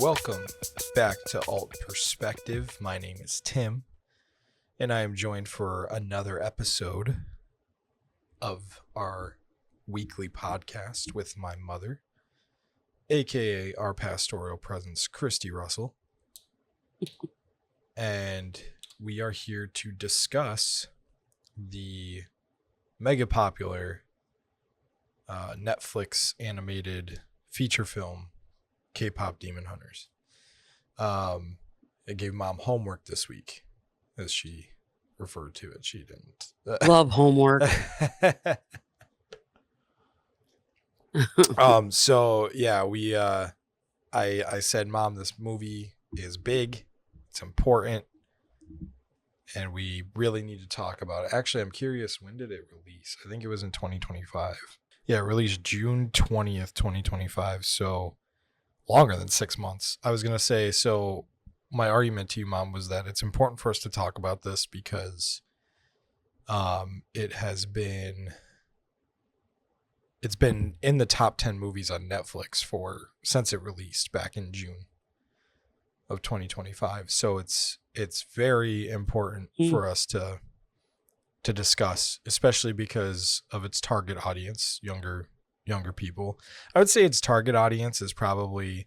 Welcome back to Alt Perspective. My name is Tim, and I am joined for another episode of our weekly podcast with my mother, aka our pastoral presence, Christy Russell. And we are here to discuss the mega popular Netflix animated feature film K-pop Demon Hunters. I gave mom homework this week, as she referred to it. She didn't love homework. So yeah, I said, Mom, this movie is big, it's important, and we really need to talk about it. Actually, I'm curious, when did it release? I think it was in 2025. Yeah, it released June 20th, 2025. So longer than 6 months. I was going to say, so my argument to you, Mom, was that it's important for us to talk about this because it's been in the top 10 movies on Netflix since it released back in June of 2025. So it's very important for us to discuss, especially because of its target audience, younger people. I would say its target audience is probably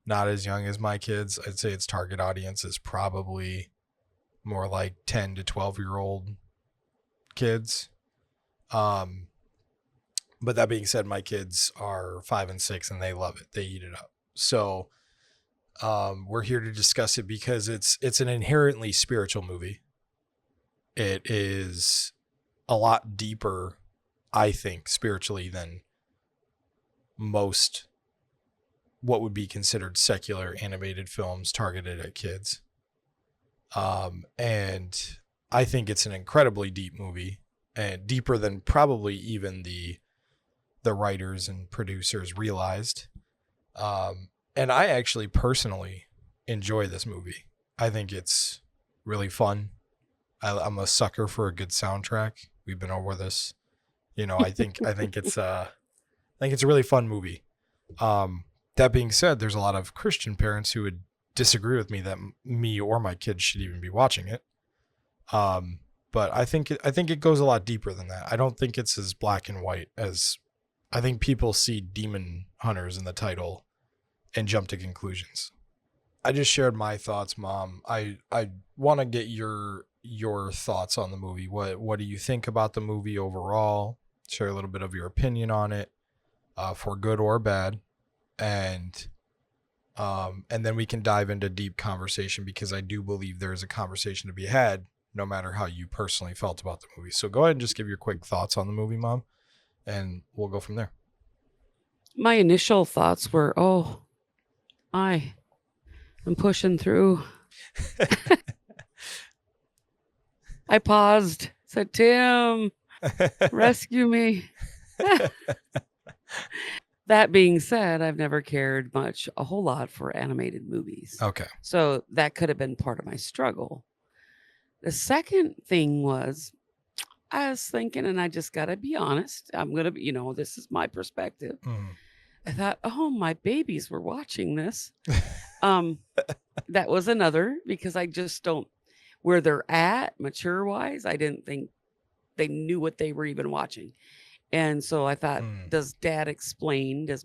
not as young as my kids. I'd say its target audience is probably more like 10 to 12-year-old kids. But that being said, my kids are 5 and 6 and they love it. They eat it up. So we're here to discuss it because it's an inherently spiritual movie. It is a lot deeper, I think, spiritually than most what would be considered secular animated films targeted at kids. And I think it's an incredibly deep movie, and deeper than probably even the writers and producers realized. And I actually personally enjoy this movie. I think it's really fun. I'm a sucker for a good soundtrack. We've been over this. I think it's I think it's a really fun movie. That being said, there's a lot of Christian parents who would disagree with me that me or my kids should even be watching it. But I think it goes a lot deeper than that. I don't think it's as black and white as I think people see Demon Hunters in the title and jump to conclusions. I just shared my thoughts, Mom. I want to get your thoughts on the movie. What do you think about the movie overall? Share a little bit of your opinion on it. For good or bad, and then we can dive into deep conversation, because I do believe there is a conversation to be had no matter how you personally felt about the movie. So go ahead and just give your quick thoughts on the movie, Mom, and we'll go from there. My initial thoughts were, I'm pushing through. I paused, said, Tim, rescue me. That being said, I've never cared a whole lot for animated movies. Okay. So that could have been part of my struggle. The second thing was, I was thinking, and I just got to be honest, I'm going to, this is my perspective. I thought, my babies were watching this. That was another, because I just don't, where they're at mature-wise, I didn't think they knew what they were even watching. And so I thought, does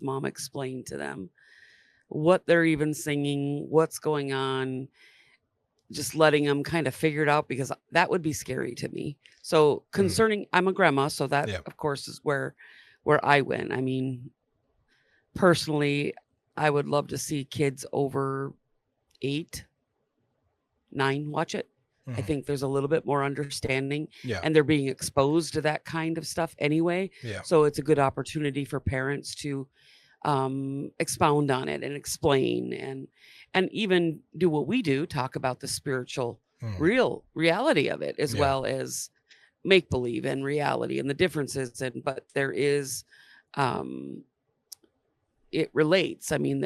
Mom explain to them what they're even singing, what's going on, just letting them kind of figure it out, because that would be scary to me. So concerning, I'm a grandma, so that of course is where I went. I mean, personally, I would love to see kids over 8, 9 watch it. I think there's a little bit more understanding, and they're being exposed to that kind of stuff anyway. So it's a good opportunity for parents to expound on it and explain and even do what we do, talk about the spiritual reality of it, as well as make believe and reality and the differences. But there is it relates. I mean,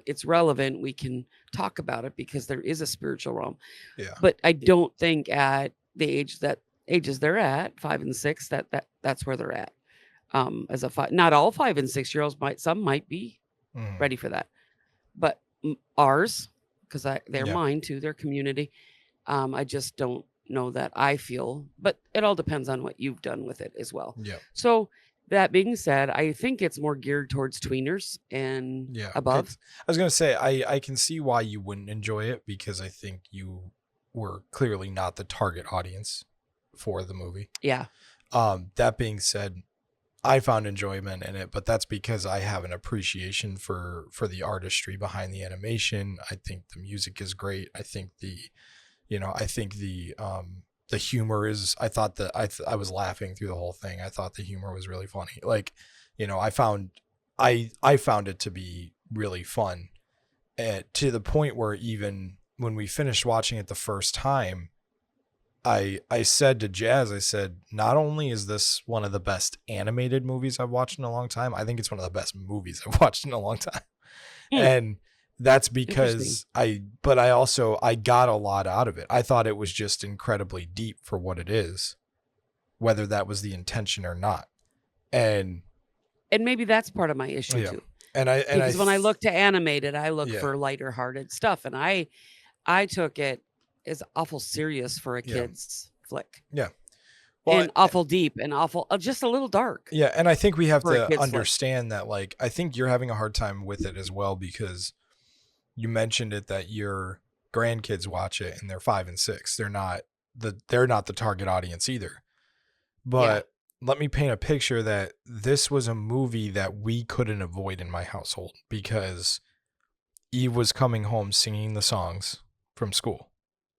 it's relevant. We can talk about it because there is a spiritual realm. Yeah. But I don't think at the ages they're at, 5 and 6, that's where they're at. As a not all 5 and 6 year olds some might be ready for that. But ours, because they're Yeah. mine too, their community. I just don't know that I feel, but it all depends on what you've done with it as well. Yeah. So that being said, I think it's more geared towards tweeners and Yeah. above. I was going to say, I can see why you wouldn't enjoy it because I think you were clearly not the target audience for the movie. Yeah. That being said, I found enjoyment in it, but that's because I have an appreciation for the artistry behind the animation. I think the music is great. I think the humor is, I thought that I was laughing through the whole thing. I thought the humor was really funny. Like, I found it to be really fun, to the point where even when we finished watching it the first time, I said to Jazz, I said, not only is this one of the best animated movies I've watched in a long time, I think it's one of the best movies I've watched in a long time. Hmm. And that's Interesting. because I got a lot out of it. I thought it was just incredibly deep for what it is, whether that was the intention or not. And And maybe that's part of my issue yeah. too. And Because when I look to animated, I look yeah. for lighter hearted stuff. And I took it as awful serious for a Yeah. kid's flick. Yeah. Well, And awful deep and awful, just a little dark yeah. And I think we have for a to kid's flick. understand that, like, I think you're having a hard time with it as well, because you mentioned it that your grandkids watch it and they're 5 and 6. They're not the target audience either. But let me paint a picture that this was a movie that we couldn't avoid in my household, because Eve was coming home singing the songs from school.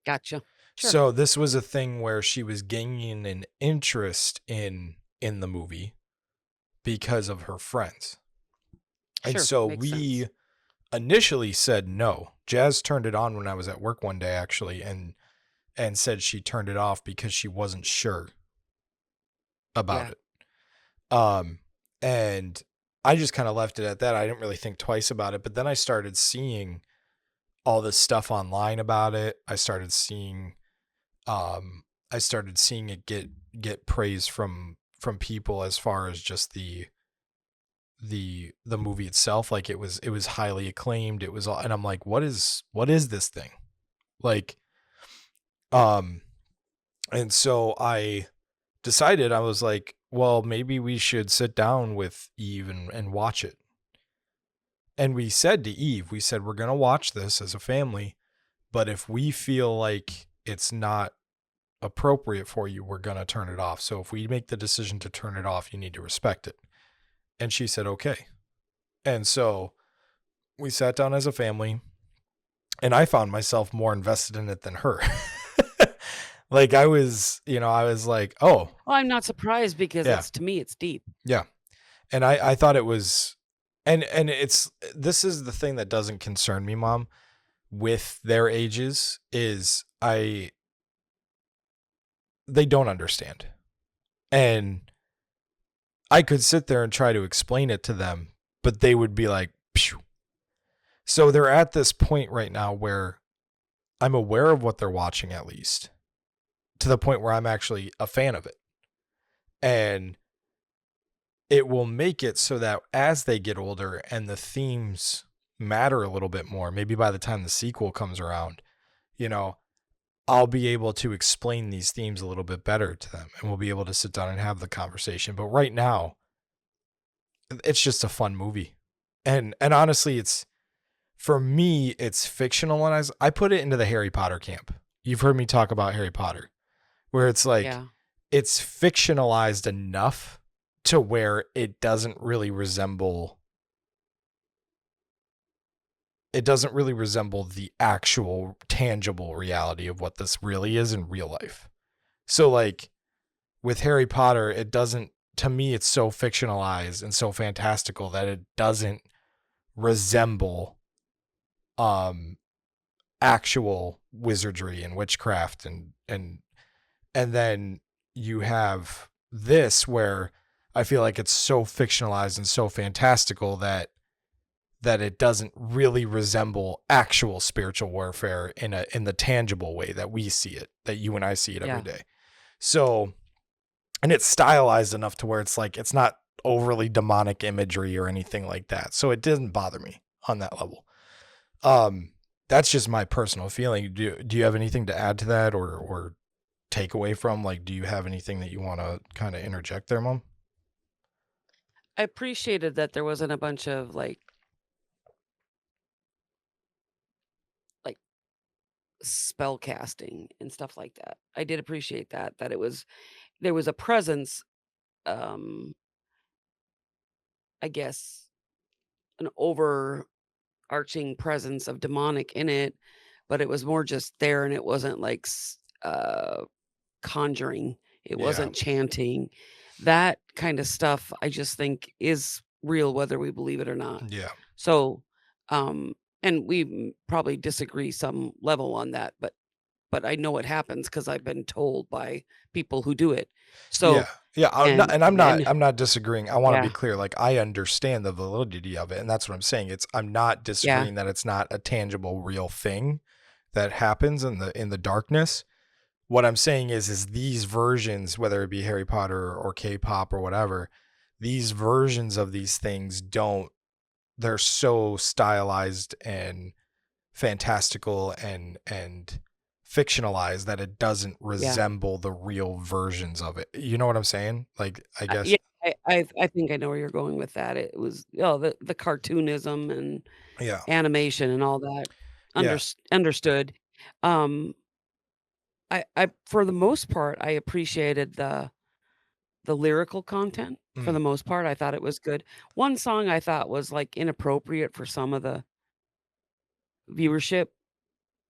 Gotcha. Sure. So this was a thing where she was gaining an interest in the movie because of her friends. And Sure. so Makes we sense. initially said no. Jazz turned it on when I was at work one day, actually, and said she turned it off because she wasn't sure about Yeah. it. And I just kind of left it at that. I didn't really think twice about it, but then I started seeing all this stuff online about it. I started seeing it get praise from people as far as just the movie itself. Like, it was highly acclaimed. It was all, and I'm like, what is this thing? Like, and so I decided, I was like, well, maybe we should sit down with Eve and watch it. And we said to Eve, we're going to watch this as a family, but if we feel like it's not appropriate for you, we're going to turn it off. So if we make the decision to turn it off, you need to respect it. And she said, okay. And so we sat down as a family, and I found myself more invested in it than her. Like, I was like, oh. Well, I'm not surprised because to me, it's deep. Yeah. And I thought it was, and this is the thing that doesn't concern me, Mom, with their ages, is they don't understand. And I could sit there and try to explain it to them, but they would be like, phew. So they're at this point right now where I'm aware of what they're watching, at least, to the point where I'm actually a fan of it. And it will make it so that as they get older and the themes matter a little bit more, maybe by the time the sequel comes around, I'll be able to explain these themes a little bit better to them, and we'll be able to sit down and have the conversation. But right now, it's just a fun movie. And honestly, for me, it's fictionalized. I put it into the Harry Potter camp. You've heard me talk about Harry Potter, where it's like, it's fictionalized enough to where it doesn't really resemble the actual tangible reality of what this really is in real life. So, like, with Harry Potter, it doesn't, to me, it's so fictionalized and so fantastical that it doesn't resemble actual wizardry and witchcraft, and then you have this where I feel like it's so fictionalized and so fantastical that it doesn't really resemble actual spiritual warfare in the tangible way that we see it, that you and I see it every day. So, and it's stylized enough to where it's like, it's not overly demonic imagery or anything like that. So it didn't bother me on that level. Um, that's just my personal feeling. Do you have anything to add to that or take away from? Like, do you have anything that you want to kind of interject there, Mom? I appreciated that there wasn't a bunch of like spell casting and stuff like that. I did appreciate that there was a presence, um, I guess, an overarching presence of demonic in it, but it was more just there and it wasn't like conjuring. It Yeah. wasn't chanting. That kind of stuff I just think is real whether we believe it or not. Yeah. So, um, and we probably disagree some level on that, but I know it happens because I've been told by people who do it. Yeah. So, Yeah. I'm not, and and I'm not, then I'm not disagreeing. I want to be yeah, clear. Like, I understand the validity of it. And that's what I'm saying. I'm not yeah, disagreeing that it's not a tangible, real thing that happens in the darkness. What I'm saying is these versions, whether it be Harry Potter or K-pop or whatever, these versions of these things they're so stylized and fantastical and fictionalized that it doesn't yeah. resemble the real versions of it. You know what I'm saying? Like, I guess. Yeah, I think I know where you're going with that. It was, the cartoonism and Yeah. animation and all that. Yeah. Understood. Um, I for the most part, I appreciated the lyrical content. For Mm, the most part, I thought it was good. One song I thought was, like, inappropriate for some of the viewership,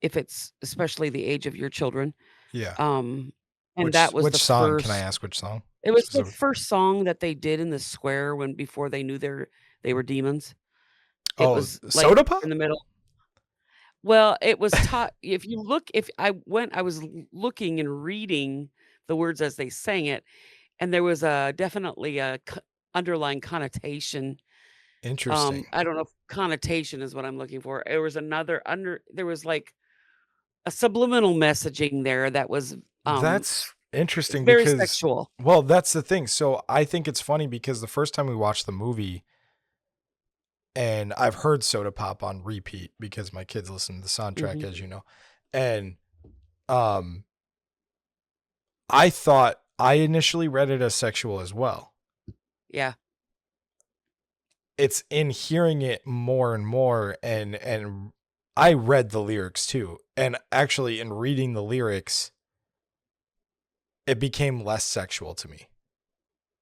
if it's especially the age of your children. yeah. Um, and Which that was which the song? Can I first ask which song it was the specific? first song that they did in the square when before they knew they were demons. It Oh, was, like, Soda in Pop? the middle. Well, it was taught if I was looking and reading the words as they sang it, and there was a definitely a underlying connotation. Interesting. I don't know if connotation is what I'm looking for. There was, like, a subliminal messaging there that was, That's interesting very because, sexual. well, that's the thing. So I think it's funny because the first time we watched the movie, and I've heard Soda Pop on repeat because my kids listen to the soundtrack, Mhm. as you know. And um, I initially read it as sexual as well. Yeah, It's in hearing it more and more, and I read the lyrics too. And actually, in reading the lyrics, it became less sexual to me.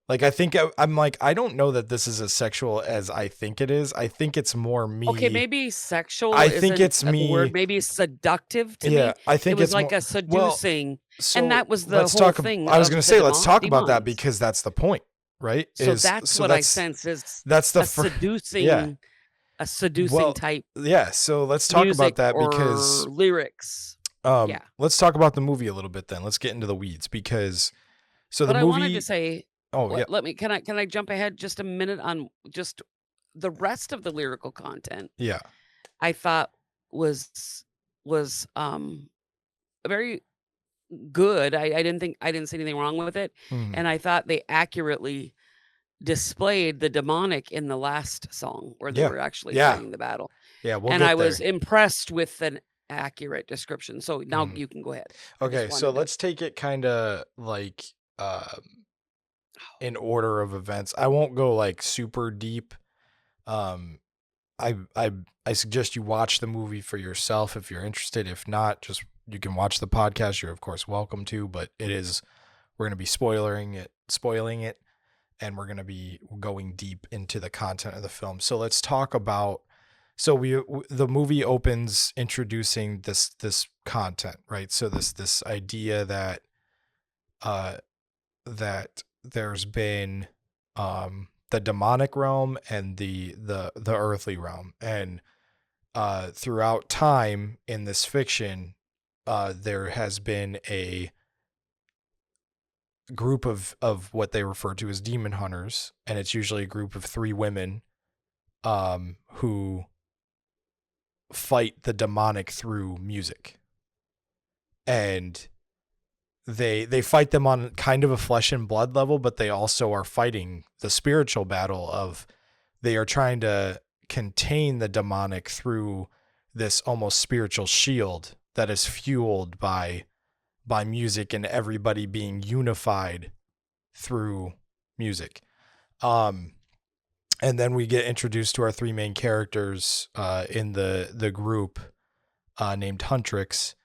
Like, I think I'm like, I don't know that this is as sexual as I think it is. I think it's more okay, me. maybe sexual I think isn't it's the word, me. maybe seductive to Yeah, me. I It think was it's like more. a Well, seducing, and so that was the let's whole talk. thing I was gonna of the say let's talk about that demons. because that's the point, right? So that's what I That's sense is the a first. Yeah. seducing Well, type yeah. So let's talk about music that or because lyrics. Yeah. let's talk about the movie a little bit then. Let's get into the weeds because so the But I wanted to movie. say, Oh yeah, let me can I jump ahead just a minute on just the rest of the lyrical content? yeah. I thought was was very good. I didn't see anything wrong with it, Mhm. and I thought they accurately displayed the demonic in the last song where they Yeah, were actually yeah, fighting the battle, yeah. We'll and I get was there. impressed with an accurate description. So now Mhm. you can go ahead. I just Okay, so wanted to. let's take it kind of like in order of events. I won't go like super deep. Um, I I I suggest you watch the movie for yourself if you're interested. If not, just you can watch the podcast. You're of course welcome to, but we're gonna be spoiling it, and we're gonna be going deep into the content of the film. So let's talk about. So the movie opens introducing this content, right? So this idea uh that there's been the demonic realm and the earthly realm, and throughout time in this fiction there has been a group of what they refer to as demon hunters, and it's usually a group of three women who fight the demonic through music, and they fight them on kind of a flesh and blood level, but they also are fighting the spiritual battle of they are trying to contain the demonic through this almost spiritual shield that is fueled by music and everybody being unified through music. And then we get introduced to our three main characters in the group named Huntrix,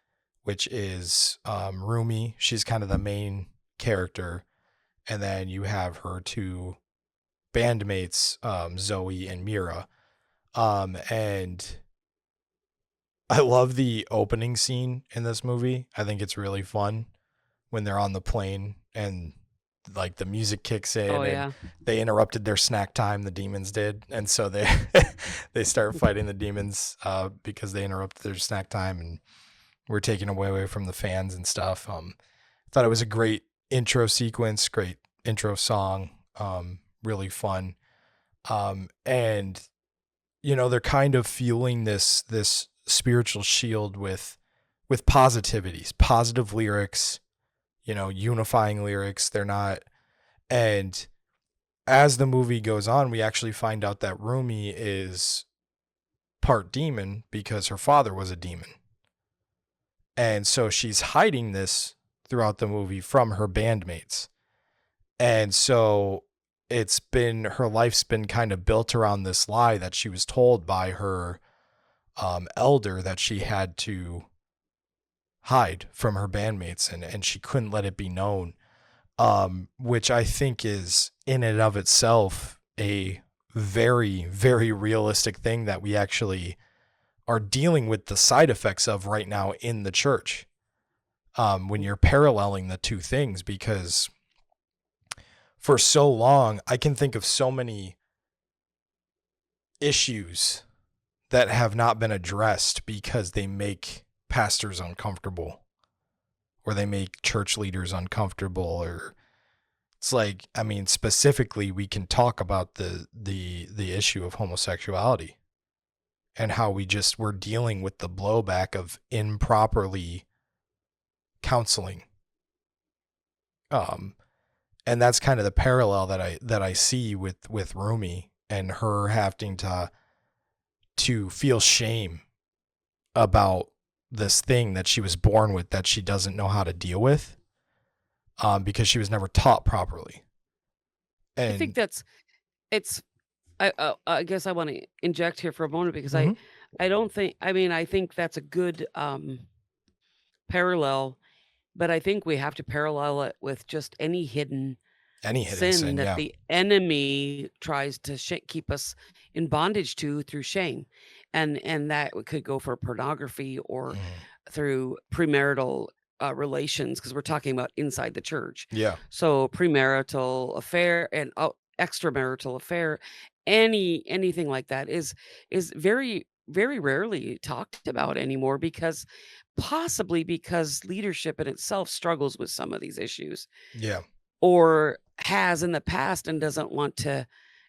which is Rumi. She's kind of the main character. And then you have her two bandmates, Zoe and Mira. And I love the opening scene in this movie. I think it's really fun when they're on the plane and like the music kicks in Oh, and yeah. they interrupted their snack time, the demons did, and so they they start fighting the demons because they interrupted their snack time and were taken away from the fans and stuff. Thought it was a great intro sequence, great intro song, really fun. And you know, they're kind of fueling this spiritual shield with positivities, positive lyrics, you know, unifying lyrics. They're not, and as the movie goes on, we actually find out that Rumi is part demon because her father was a demon. And so she's hiding this throughout the movie from her bandmates. And so her life's been kind of built around this lie that she was told by her elder that she had to hide from her bandmates and she couldn't let it be known. Which I think is in and of itself a very, very realistic thing that we actually are dealing with the side effects of right now in the church. When you're paralleling the two things, because for so long, I can think of so many issues that have not been addressed because they make pastors uncomfortable or they make church leaders uncomfortable. Or it's like, I mean, specifically, we can talk about the issue of homosexuality and how we're dealing with the blowback of improperly counseling. And that's kind of the parallel that I see with Rumi and her having to feel shame about this thing that she was born with that she doesn't know how to deal with, because she was never taught properly. I think And it's I guess I want to inject here for a moment because Mhm. I don't think, I mean, I think that's a good parallel, but I think we have to parallel it with just any hidden Any hidden sin sin, that yeah. the enemy tries to keep us in bondage to through shame. And that could go for pornography or Mhm. through premarital relations, because we're talking about inside the church. Yeah. So premarital affair and extramarital affair, anything like that is very, very rarely talked about anymore, because possibly because leadership in itself struggles with some of these issues, Yeah. or has in the past and doesn't want to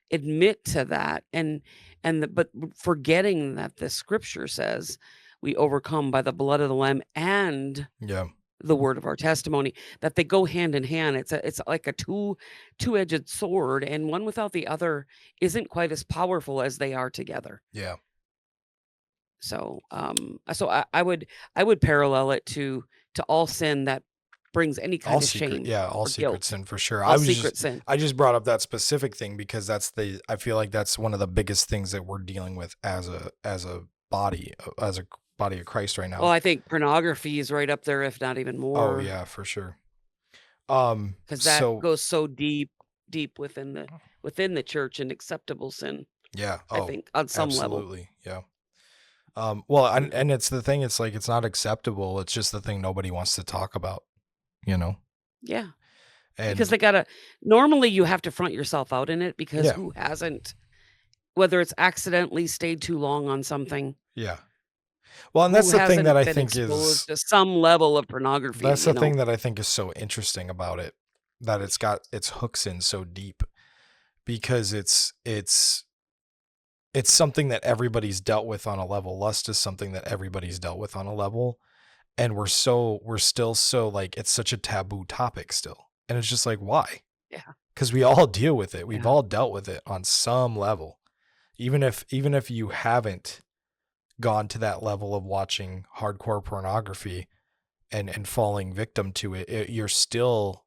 admit to that. But forgetting that the scripture says we overcome by the blood of the lamb and Yeah. the word of our testimony, that they go hand in hand. It's like a two-edged sword, and one without the other isn't quite as powerful as they are together. Yeah. So I would parallel it to all sin that brings any kind of shame All or secret guilt, sin for sure. all secret sin. I just brought up that specific thing because I feel like that's one of the biggest things that we're dealing with as a body, as a body of Christ right Well, now. I think pornography is right up there, if not even Oh more, yeah, for sure. because that So goes so deep within the church and acceptable sin, yeah, I oh, think, on some level. absolutely. Yeah. Well, and, Yeah. and it's the thing, it's like it's not acceptable. It's just the thing nobody wants to talk about, you know? Yeah, because And they gotta normally, you have to front yourself out in it, because yeah, who hasn't? Whether it's accidentally stayed too long on something, yeah. Well, and who that's the thing that hasn't I been think is exposed to some level of pornography, That's the you know? thing that I think is so interesting about it, that it's got its hooks in so deep because it's something that everybody's dealt with on a level. Lust is something that everybody's dealt with on a level, and we're still so like it's such a taboo topic still. And it's just like why? Yeah, Cuz we all deal with it. We've yeah. all dealt with it on some level. Even if you haven't gone to that level of watching hardcore pornography and falling victim to it, you've still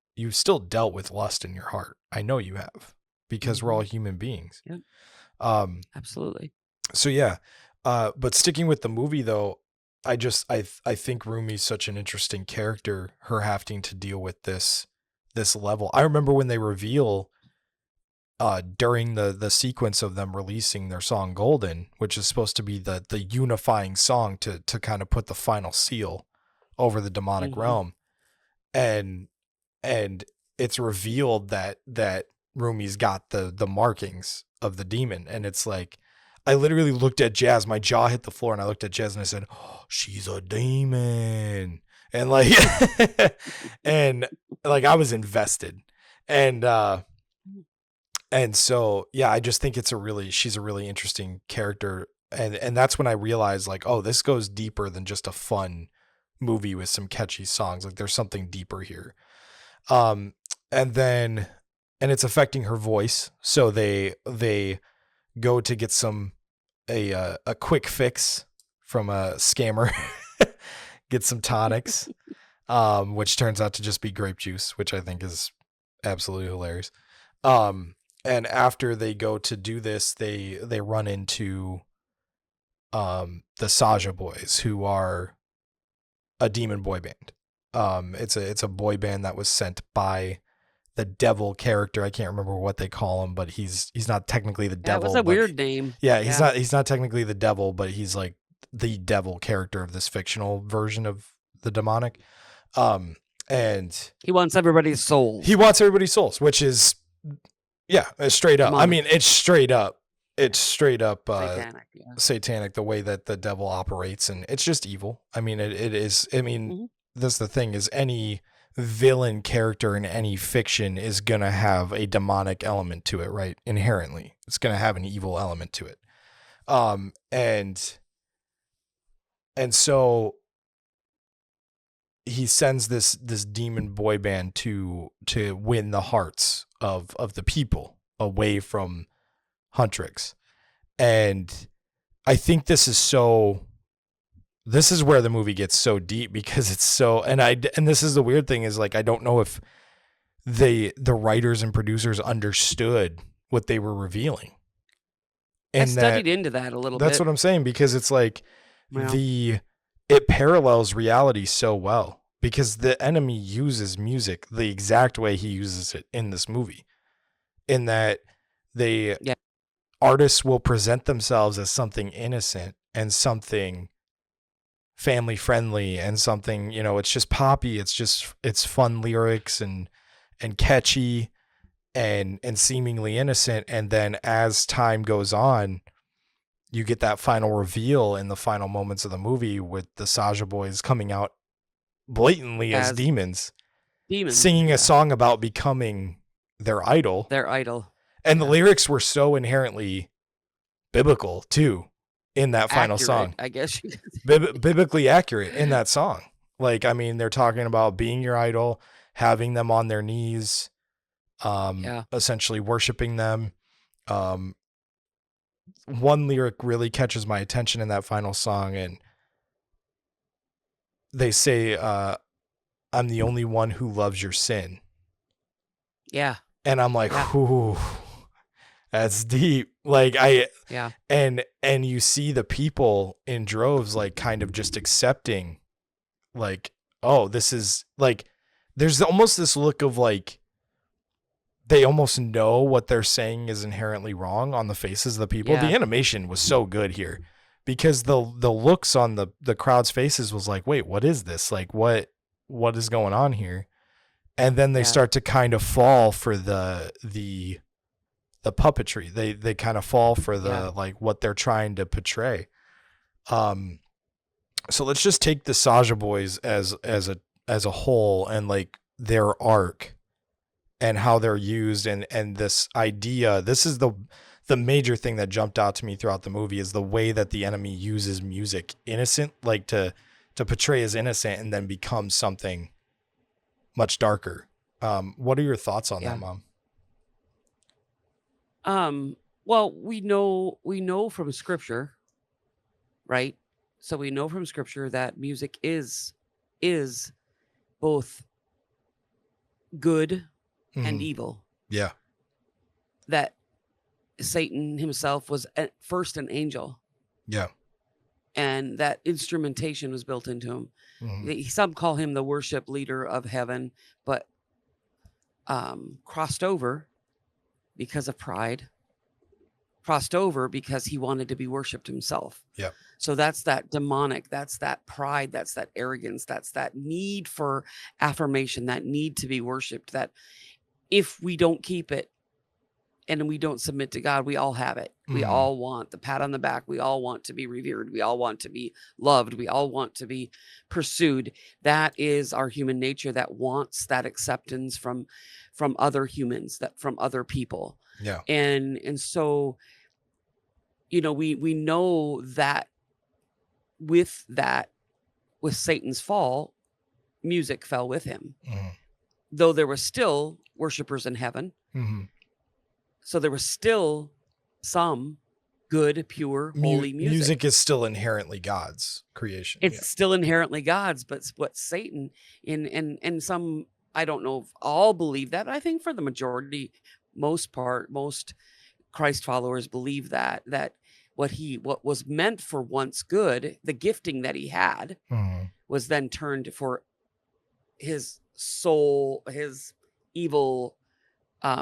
dealt with lust in your heart. I know you have, because we're all human beings. Yep. Um, Absolutely. so yeah, but sticking with the movie though, I think Rumi's such an interesting character. Her having to deal with this level. I remember when they reveal during the sequence of them releasing their song Golden, which is supposed to be the unifying song to kind of put the final seal over the demonic realm, and it's revealed that Rumi's got the markings of the demon, and it's like, I literally looked at Jazz, my jaw hit the floor, and I looked at Jazz and I said, oh, she's a demon. And like and like I was invested. And so yeah, I just think she's a really interesting character. And that's when I realized, like, oh, this goes deeper than just a fun movie with some catchy songs. Like, there's something deeper here. And it's affecting her voice. So they go to get a quick fix from a scammer, get some tonics, which turns out to just be grape juice, which I think is absolutely hilarious. And after they go to do this, they run into the Saja Boys, who are a demon boy band. It's a boy band that was sent by the devil character. I can't remember what they call him, but he's not technically the devil. That was a weird name. Yeah, he's not technically the devil, but he's like the devil character of this fictional version of the demonic. And he wants everybody's souls. Which is, yeah, straight up. Demonic. I mean, it's straight up satanic, satanic, the way that the devil operates, and it's just evil. I mean, it is. I mean, that's the thing, is any villain character in any fiction is going to have a demonic element to it, right? Inherently, it's going to have an evil element to it. And so he sends this demon boy band to win the hearts of the people away from Huntrix. And I think this is where the movie gets so deep, because it's so, and this is the weird thing, is like, I don't know if the writers and producers understood what they were revealing. And I studied into that a little bit. That's what I'm saying, because it's like, it parallels reality so well, because the enemy uses music the exact way he uses it in this movie, in that artists will present themselves as something innocent and something family friendly and something, it's just poppy. It's fun lyrics and catchy and seemingly innocent. And then as time goes on, you get that final reveal in the final moments of the movie with the Saja Boys coming out blatantly as demons, singing a song about becoming their idol. And the lyrics were so inherently biblical too in that final song. I guess biblically accurate in that song. Like, I mean, they're talking about being your idol, having them on their knees, essentially worshiping them. One lyric really catches my attention in that final song, and they say, I'm the only one who loves your sin. Yeah. And I'm like, ooh, that's deep. Like, and you see the people in droves, like, kind of just accepting, like, oh, this is, like, there's almost this look of, like, they almost know what they're saying is inherently wrong on the faces of the people. The animation was so good here, because the looks on the crowd's faces was like, wait, what is this? Like, what is going on here? And then they start to kind of fall for the puppetry. They kind of fall for the like what they're trying to portray. So let's just take the Saja Boys as a whole, and like their arc and how they're used, and this idea. This is the major thing that jumped out to me throughout the movie, is the way that the enemy uses music, innocent, like to portray as innocent and then become something much darker. What are your thoughts on that, Mom? Well, we know from scripture, right, So we know from scripture that music is both good and evil. Yeah. That Satan himself was at first an angel. Yeah. And that instrumentation was built into him. Some call him the worship leader of heaven, but crossed over because of pride, crossed over because he wanted to be worshipped himself. Yeah. So that's that demonic, that's that pride, that's that arrogance, that's that need for affirmation, that need to be worshipped, that if we don't keep it and we don't submit to God, we all have it. We all want the pat on the back. We all want to be revered. We all want to be loved. We all want to be pursued. That is our human nature, that wants that acceptance from other humans, that from other people. Yeah. And so, we know that with Satan's fall, music fell with him. Though there were still worshipers in heaven. So there was still some good, pure, holy music. Music is still inherently God's creation. It's still inherently God's, but what Satan and some, I don't know if all believe that, but I think for the majority, most Christ followers believe that what was meant for once good, the gifting that he had, was then turned for his soul, his evil,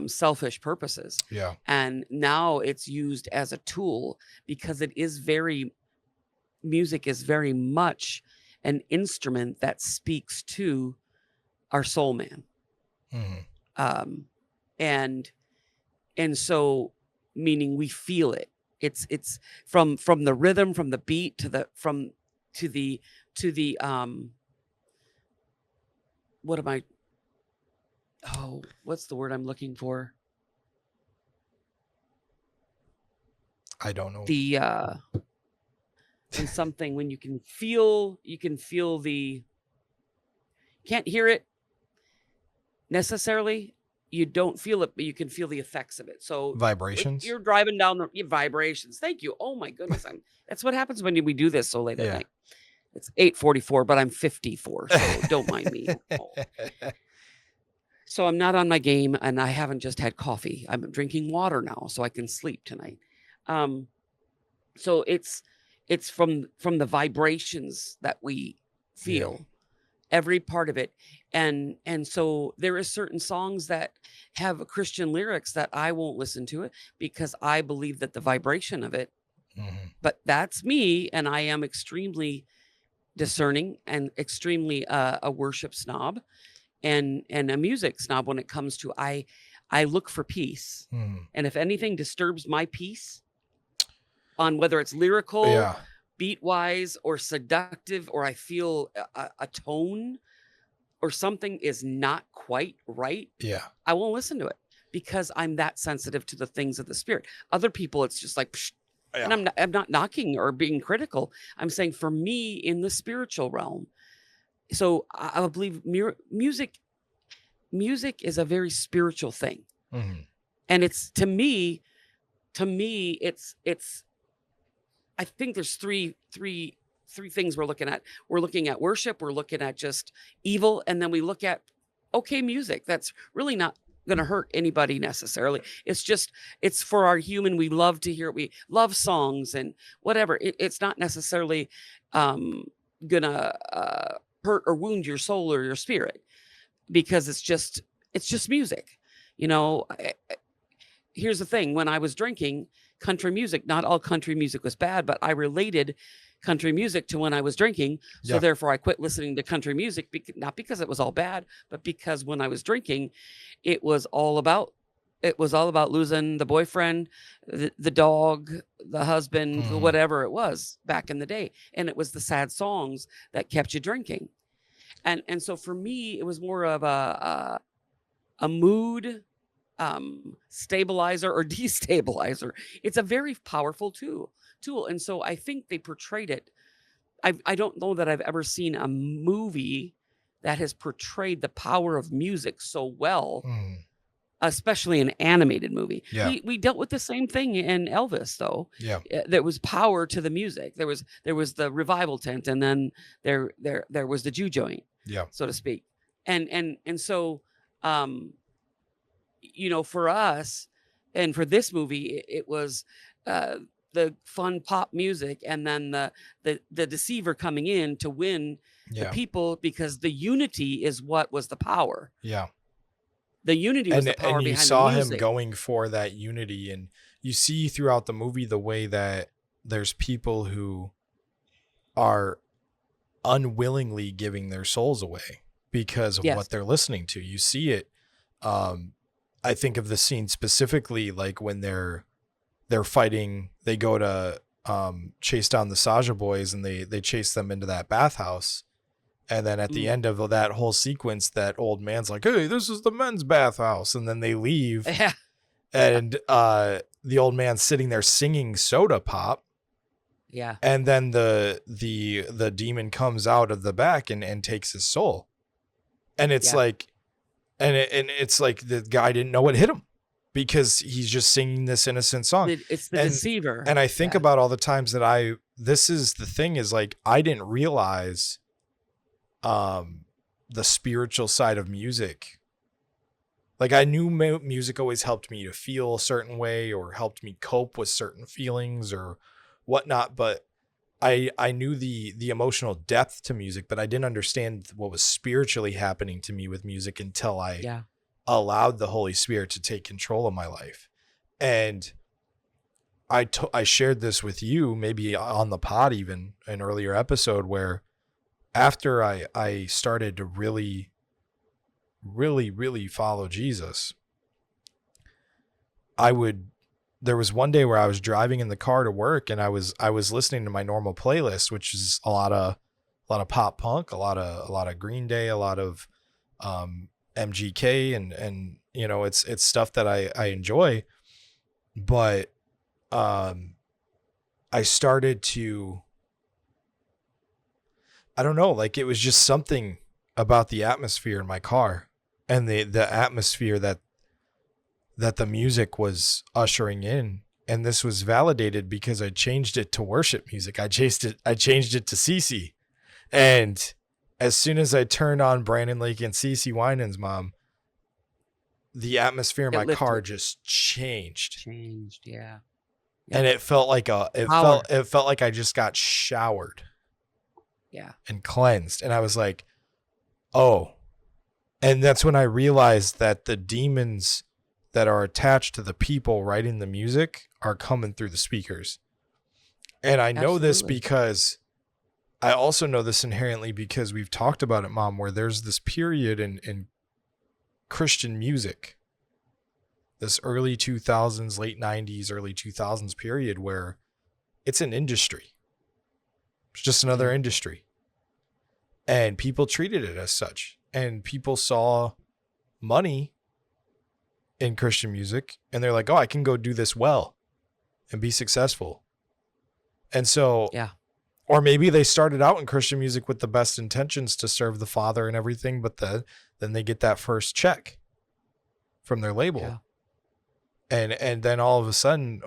selfish purposes. Yeah. And now it's used as a tool because music is very much an instrument that speaks to our soul man. And so, meaning we feel it. It's from the rhythm, from the beat to the what's the word I'm looking for? I don't know. And something when you can feel can't hear it necessarily. You don't feel it, but you can feel the effects of it. So vibrations. You're driving down the vibrations. Thank you. Oh my goodness. That's what happens when we do this so late at night. It's 8:44, but I'm 54, so don't mind me. So I'm not on my game, and I haven't just had coffee. I'm drinking water now, so I can sleep tonight. So it's from the vibrations that we feel, every part of it, and so there is certain songs that have Christian lyrics that I won't listen to it because I believe that the vibration of it. But that's me, and I am extremely discerning and extremely a worship snob. And a music snob when it comes to I look for peace. And if anything disturbs my peace, on whether it's lyrical, beat wise, or seductive, or I feel a tone or something is not quite right, I won't listen to it because I'm that sensitive to the things of the spirit. Other people, it's just like, psh, and I'm not knocking or being critical. I'm saying for me in the spiritual realm. So I believe music is a very spiritual thing. And it's to me, it's I think there's three things we're looking at. We're looking at worship, we're looking at just evil, and then we look at music that's really not going to hurt anybody necessarily. It's for our human. We love to hear it. We love songs and whatever. It's not necessarily gonna hurt or wound your soul or your spirit because it's just music. Here's the thing. When I was drinking country music, not all country music was bad, but I related country music to when I was drinking. So therefore I quit listening to country music, not because it was all bad, but because when I was drinking, it was all about losing the boyfriend, the dog, the husband, whatever it was back in the day. And it was the sad songs that kept you drinking. And so for me, it was more of a mood stabilizer or destabilizer. It's a very powerful tool. And so I think they portrayed it. I don't know that I've ever seen a movie that has portrayed the power of music so well especially an animated movie. Yeah. We dealt with the same thing in Elvis, though. Yeah. There was power to the music. There was the revival tent, and then there was the Jew joint, Yeah. so to speak. And so, for us, and for this movie, it was the fun pop music, and then the deceiver coming in to win the Yeah. people, because the unity is what was the power. Yeah. The unity was the power And you behind saw the him music. going for that unity, and you see throughout the movie the way that there's people who are unwillingly giving their souls away because of Yes. what they're listening to. You see it. I think of the scene specifically, like when they're fighting, they go to chase down the Saja boys, and they chase them into that bathhouse. And then at the end of that whole sequence, that old man's like, "Hey, this is the men's bathhouse." And then they leave. Yeah. And the old man's sitting there singing Soda Pop. Yeah. And then the demon comes out of the back and takes his soul. And it's like, and it's like the guy didn't know what hit him, because he's just singing this innocent song. It's the deceiver. And I think about all the times that this is the thing, is like, I didn't realize the spiritual side of music. Like, I knew music always helped me to feel a certain way, or helped me cope with certain feelings or whatnot, but I knew the emotional depth to music, but I didn't understand what was spiritually happening to me with music until I allowed the Holy Spirit to take control of my life. And I shared this with you, maybe on the pod, even an earlier episode, where after I started to really, really, really follow Jesus, there was one day where I was driving in the car to work, and I was listening to my normal playlist, which is a lot of pop punk, a lot of Green Day, a lot of MGK, and it's stuff that I enjoy. But I started to, I don't know, like, it was just something about the atmosphere in my car, and the atmosphere that the music was ushering in. And this was validated because I changed it to worship music. I changed it to CeCe. And as soon as I turned on Brandon Lake and CeCe Winans' mom, the atmosphere in my car just changed. Yeah. And it felt like it felt like I just got showered. Yeah. And cleansed. And I was like, oh. And that's when I realized that the demons that are attached to the people writing the music are coming through the speakers. And I know this because I also know this inherently because we've talked about it, Mom, where there's this period in Christian music, this early 2000s, late 90s, early 2000s period, where it's an industry. It's just another industry. And people treated it as such. And people saw money in Christian music, and they're like, oh, I can go do this well and be successful. And so, or maybe they started out in Christian music with the best intentions to serve the Father and everything, but then they get that first check from their label. And then all of a sudden,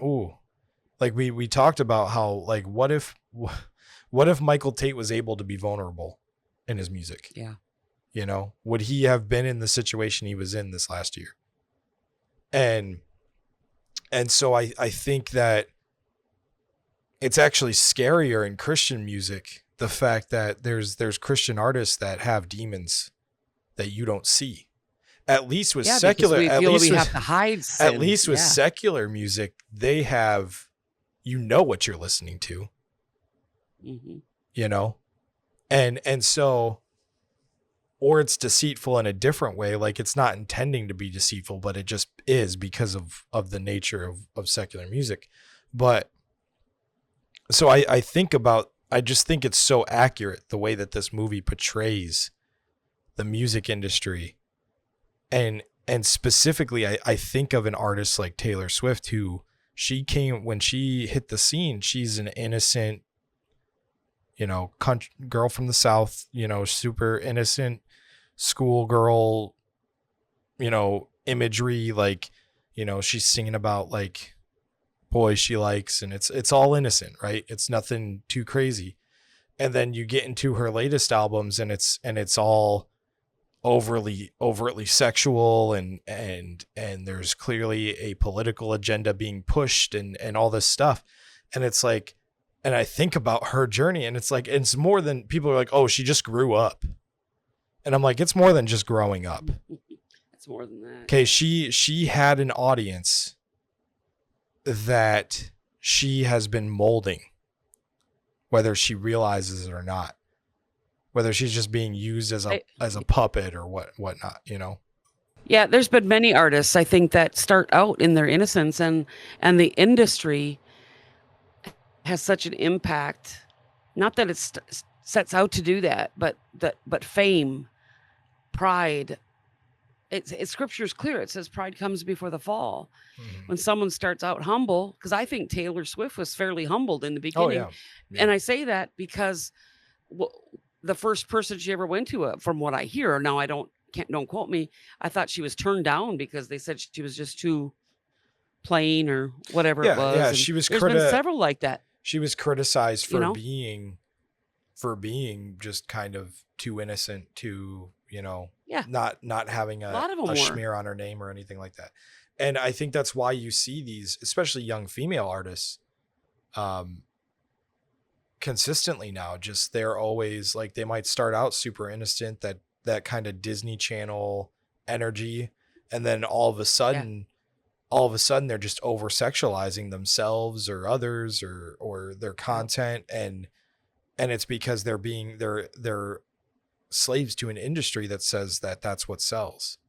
like we talked about how, like, what if Michael Tate was able to be vulnerable in his music? Yeah. Would he have been in the situation he was in this last year? And so I think that it's actually scarier in Christian music, the fact that there's Christian artists that have demons that you don't see. At least with secular, we have to hide sin. At least with secular music, they have, what you're listening to. Mm-hmm. And so, or it's deceitful in a different way. Like, it's not intending to be deceitful, but it just is because of the nature of secular music. But so I just think it's so accurate the way that this movie portrays the music industry. And specifically, I think of an artist like Taylor Swift, who when she hit the scene, she's an innocent, country girl from the South, super innocent schoolgirl, imagery, like, she's singing about like boys she likes, and it's all innocent, right? It's nothing too crazy. And then you get into her latest albums, and it's all overtly sexual, and there's clearly a political agenda being pushed, and all this stuff. And it's like, and I think about her journey, and it's like, it's more than, people are like, oh, she just grew up. And I'm like, it's more than just growing up. It's more than that. Okay, she had an audience that she has been molding, whether she realizes it or not, whether she's just being used as a puppet or whatnot, Yeah, there's been many artists I think that start out in their innocence, and the industry has such an impact. Not that it sets out to do that, but fame, pride. It's scripture's clear. It says pride comes before the fall. Mm-hmm. When someone starts out humble, because I think Taylor Swift was fairly humbled in the beginning. Oh, yeah. And I say that because the first person she ever went to, from what I hear, now I don't quote me, I thought she was turned down because they said she was just too plain or whatever it was. Yeah, and she was. There's been several like that. She was criticized for being just kind of too innocent, too, not having a smear on her name or anything like that. And I think that's why you see these, especially young female artists, consistently now, just they're always like, they might start out super innocent, that kind of Disney Channel energy, and then all of a sudden they're just over sexualizing themselves or others or their content, and it's because they're slaves to an industry that says that that's what sells.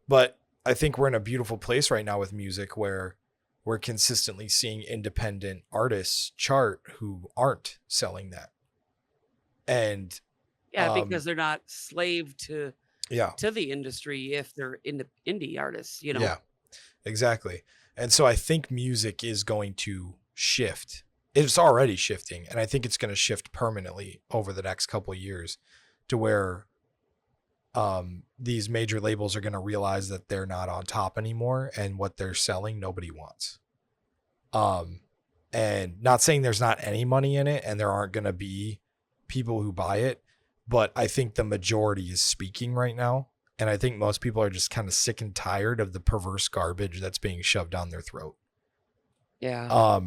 But I think we're in a beautiful place right now with music where we're consistently seeing independent artists chart who aren't selling that. And because they're not slave to the industry if they're indie artists, Yeah, exactly. And so I think music is going to shift. It's already shifting, and I think it's going to shift permanently over the next couple of years to where these major labels are going to realize that they're not on top anymore, and what they're selling nobody wants. And not saying there's not any money in it and there aren't going to be people who buy it, but I think the majority is speaking right now. And I think most people are just kind of sick and tired of the perverse garbage that's being shoved down their throat. Yeah.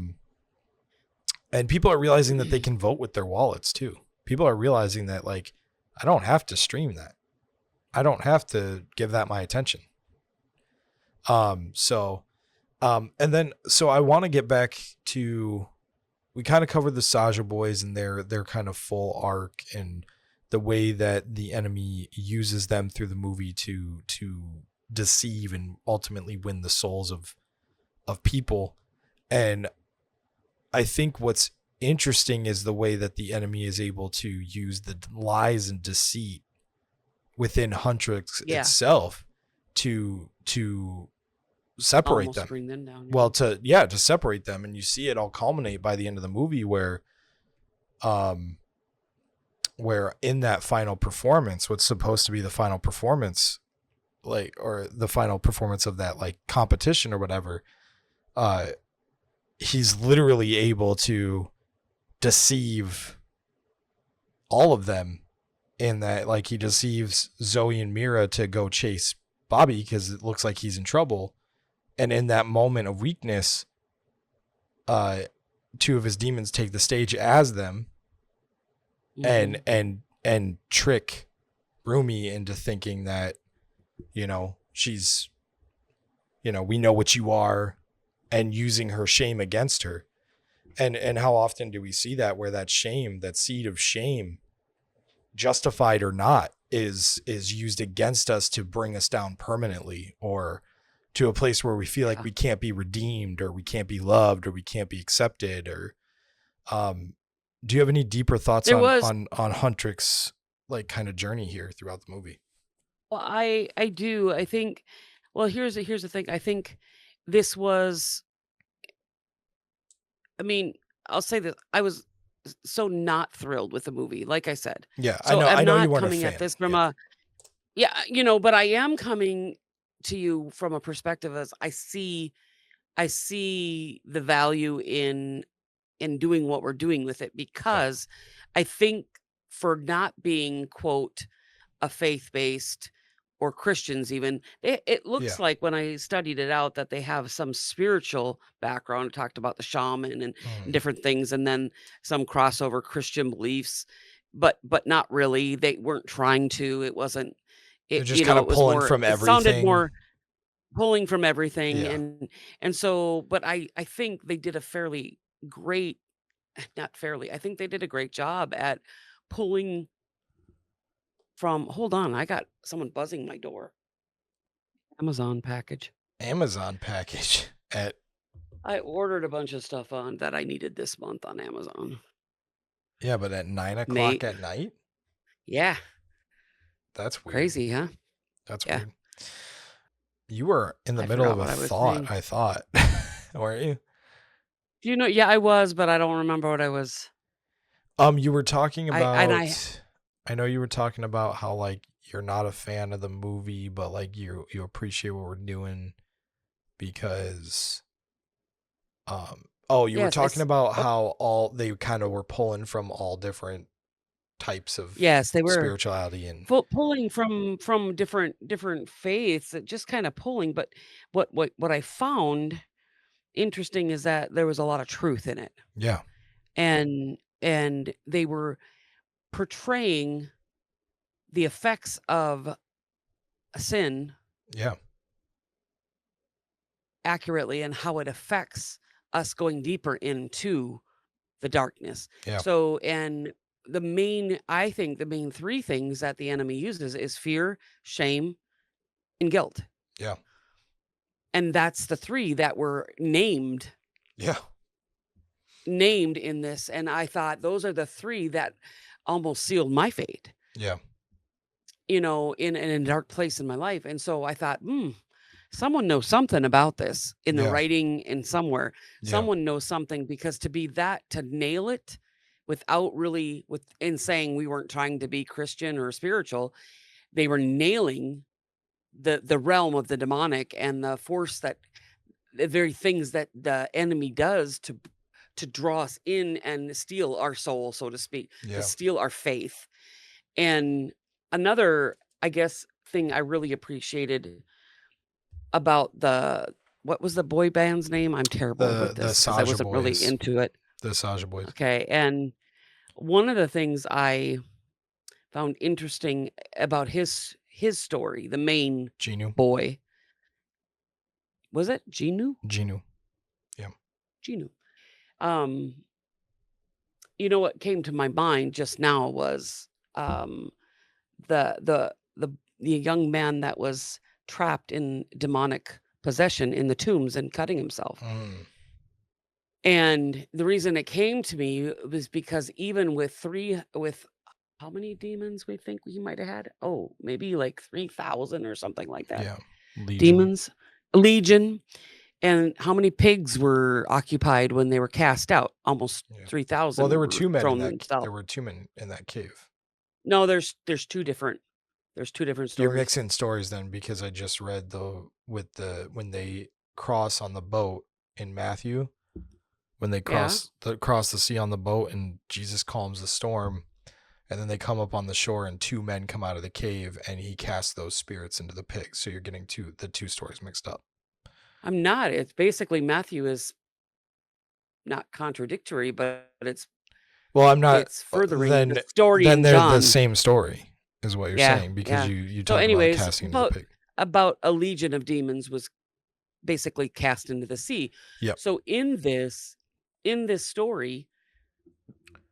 And people are realizing that they can vote with their wallets too. People are realizing that, like, I don't have to stream that. I don't have to give that my attention. And then I want to get back to, we kind of covered the Saja boys and their kind of full arc and the way that the enemy uses them through the movie to deceive and ultimately win the souls of people. And I think what's interesting is the way that the enemy is able to use the lies and deceit within Huntrix itself to separate them. Bring them down, Well, to separate them. And you see it all culminate by the end of the movie where in that final performance, what's supposed to be the final performance, or the final performance of that competition or whatever, he's literally able to deceive all of them, in that he deceives Zoe and Mira to go chase Bobby because it looks like he's in trouble. And in that moment of weakness, two of his demons take the stage as them, and trick Rumi into thinking that, she's, we know what you are, and using her shame against her. And how often do we see that, where that shame, that seed of shame, justified or not, is used against us to bring us down permanently, or to a place where we feel like we can't be redeemed, or we can't be loved, or we can't be accepted. Or do you have any deeper thoughts on Huntrix kind of journey here throughout the movie? Well, I do. I think, well, here's the thing. I think this was, I mean, I'll say that I was so not thrilled with the movie, like I said. Yeah, So I know you I'm not weren't coming a fan. at this from but I am coming to you from a perspective as I see the value in doing what we're doing with it, Yeah. because I think for not being, quote, a faith-based or Christians even, it Yeah. looks like when I studied it out that they have some spiritual background. It talked about the shaman and Mm. different things, and then some crossover Christian beliefs, but not really. They weren't trying to. It wasn't They're it, just kind it of was pulling more, from it sounded everything. more pulling from everything, Yeah. and so, but I think they did a fairly great, not fairly, I think they did a great job at pulling from, hold on, I got someone buzzing my door. Amazon package. Amazon package at I ordered a bunch of stuff on that I needed this month on Amazon. yeah, but at 9 o'clock Mate, at night? yeah, That's weird. crazy, huh? That's Yeah, weird. You were in the I middle forgot of a what I was thought, saying. I thought. Weren't you? Yeah, I was, but I don't remember what I was. You were talking I about I know you were talking about how like you're not a fan of the movie, but like you appreciate what we're doing because oh, you were yes, talking about oh, how all they kind of were pulling from all different types of yes, they were spirituality and pulling from different faiths, just kind of pulling. But what I found interesting is that there was a lot of truth in it, yeah, and they were portraying the effects of a sin yeah, accurately and how it affects us going deeper into the darkness. yeah, So, and I think the main three things that the enemy uses is fear, shame, and guilt. yeah, And that's the three that were yeah, named in this. And I thought those are the three that almost sealed my fate, yeah, in a dark place in my life. And so I thought, someone knows something about this in the yeah, writing and somewhere. yeah, Someone knows something, because to nail it without really in saying we weren't trying to be Christian or spiritual, they were nailing the realm of the demonic and the force, that the very things that the enemy does to draw us in and steal our soul, so to speak, to yeah. steal our faith. And another, I guess, thing I really appreciated about what was the boy band's name? I'm terrible with The this because I Saja wasn't really boys, into it. the Saja boys, Okay, and one of the things I found interesting about his story, the main Genu, boy, was it Genu? Genu, yeah, Genu. Um, what came to my mind just now was, the the the the young man that was trapped in demonic possession in the tombs and cutting himself. mm, And the reason it came to me was because even with how many demons we think he might have had? Oh, maybe like 3,000 or something like that. yeah, Legion, Demons, legion, and how many pigs were occupied when they were cast out? Almost yeah. Well, 3,000 were thrown there themselves. were 2 men in that cave. No, there's two different You're stories. mixing stories then because I just read when they cross on the boat in Matthew, when they Yeah. cross the sea on the boat and Jesus calms the storm, and then they come up on the shore and 2 men come out of the cave and he casts those spirits into the pigs. So you're getting the two stories mixed up. I'm not. It's basically Matthew is not contradictory, but Well, I'm not it's furthering the then story in they're the John. same story is what you're Yeah, saying because yeah. you So talk about anyways, casting into the pig. about a legion of demons was basically cast into the sea. Yep. So in this story,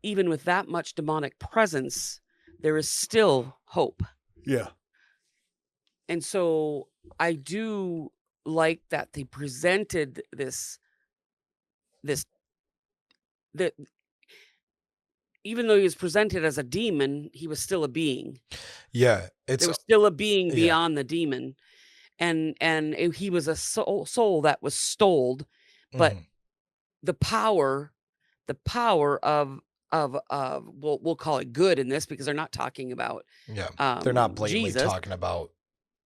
even with that much demonic presence, there is still hope. Yeah. And so I do like that they presented this that even though he was presented as a demon, he was still a being. Yeah, it's There was still a being yeah. beyond the demon, and he was a soul that was stoled, but Mhm. the power of we'll call it good in this, because they're not talking about Yeah. They're not blatantly Jesus. talking about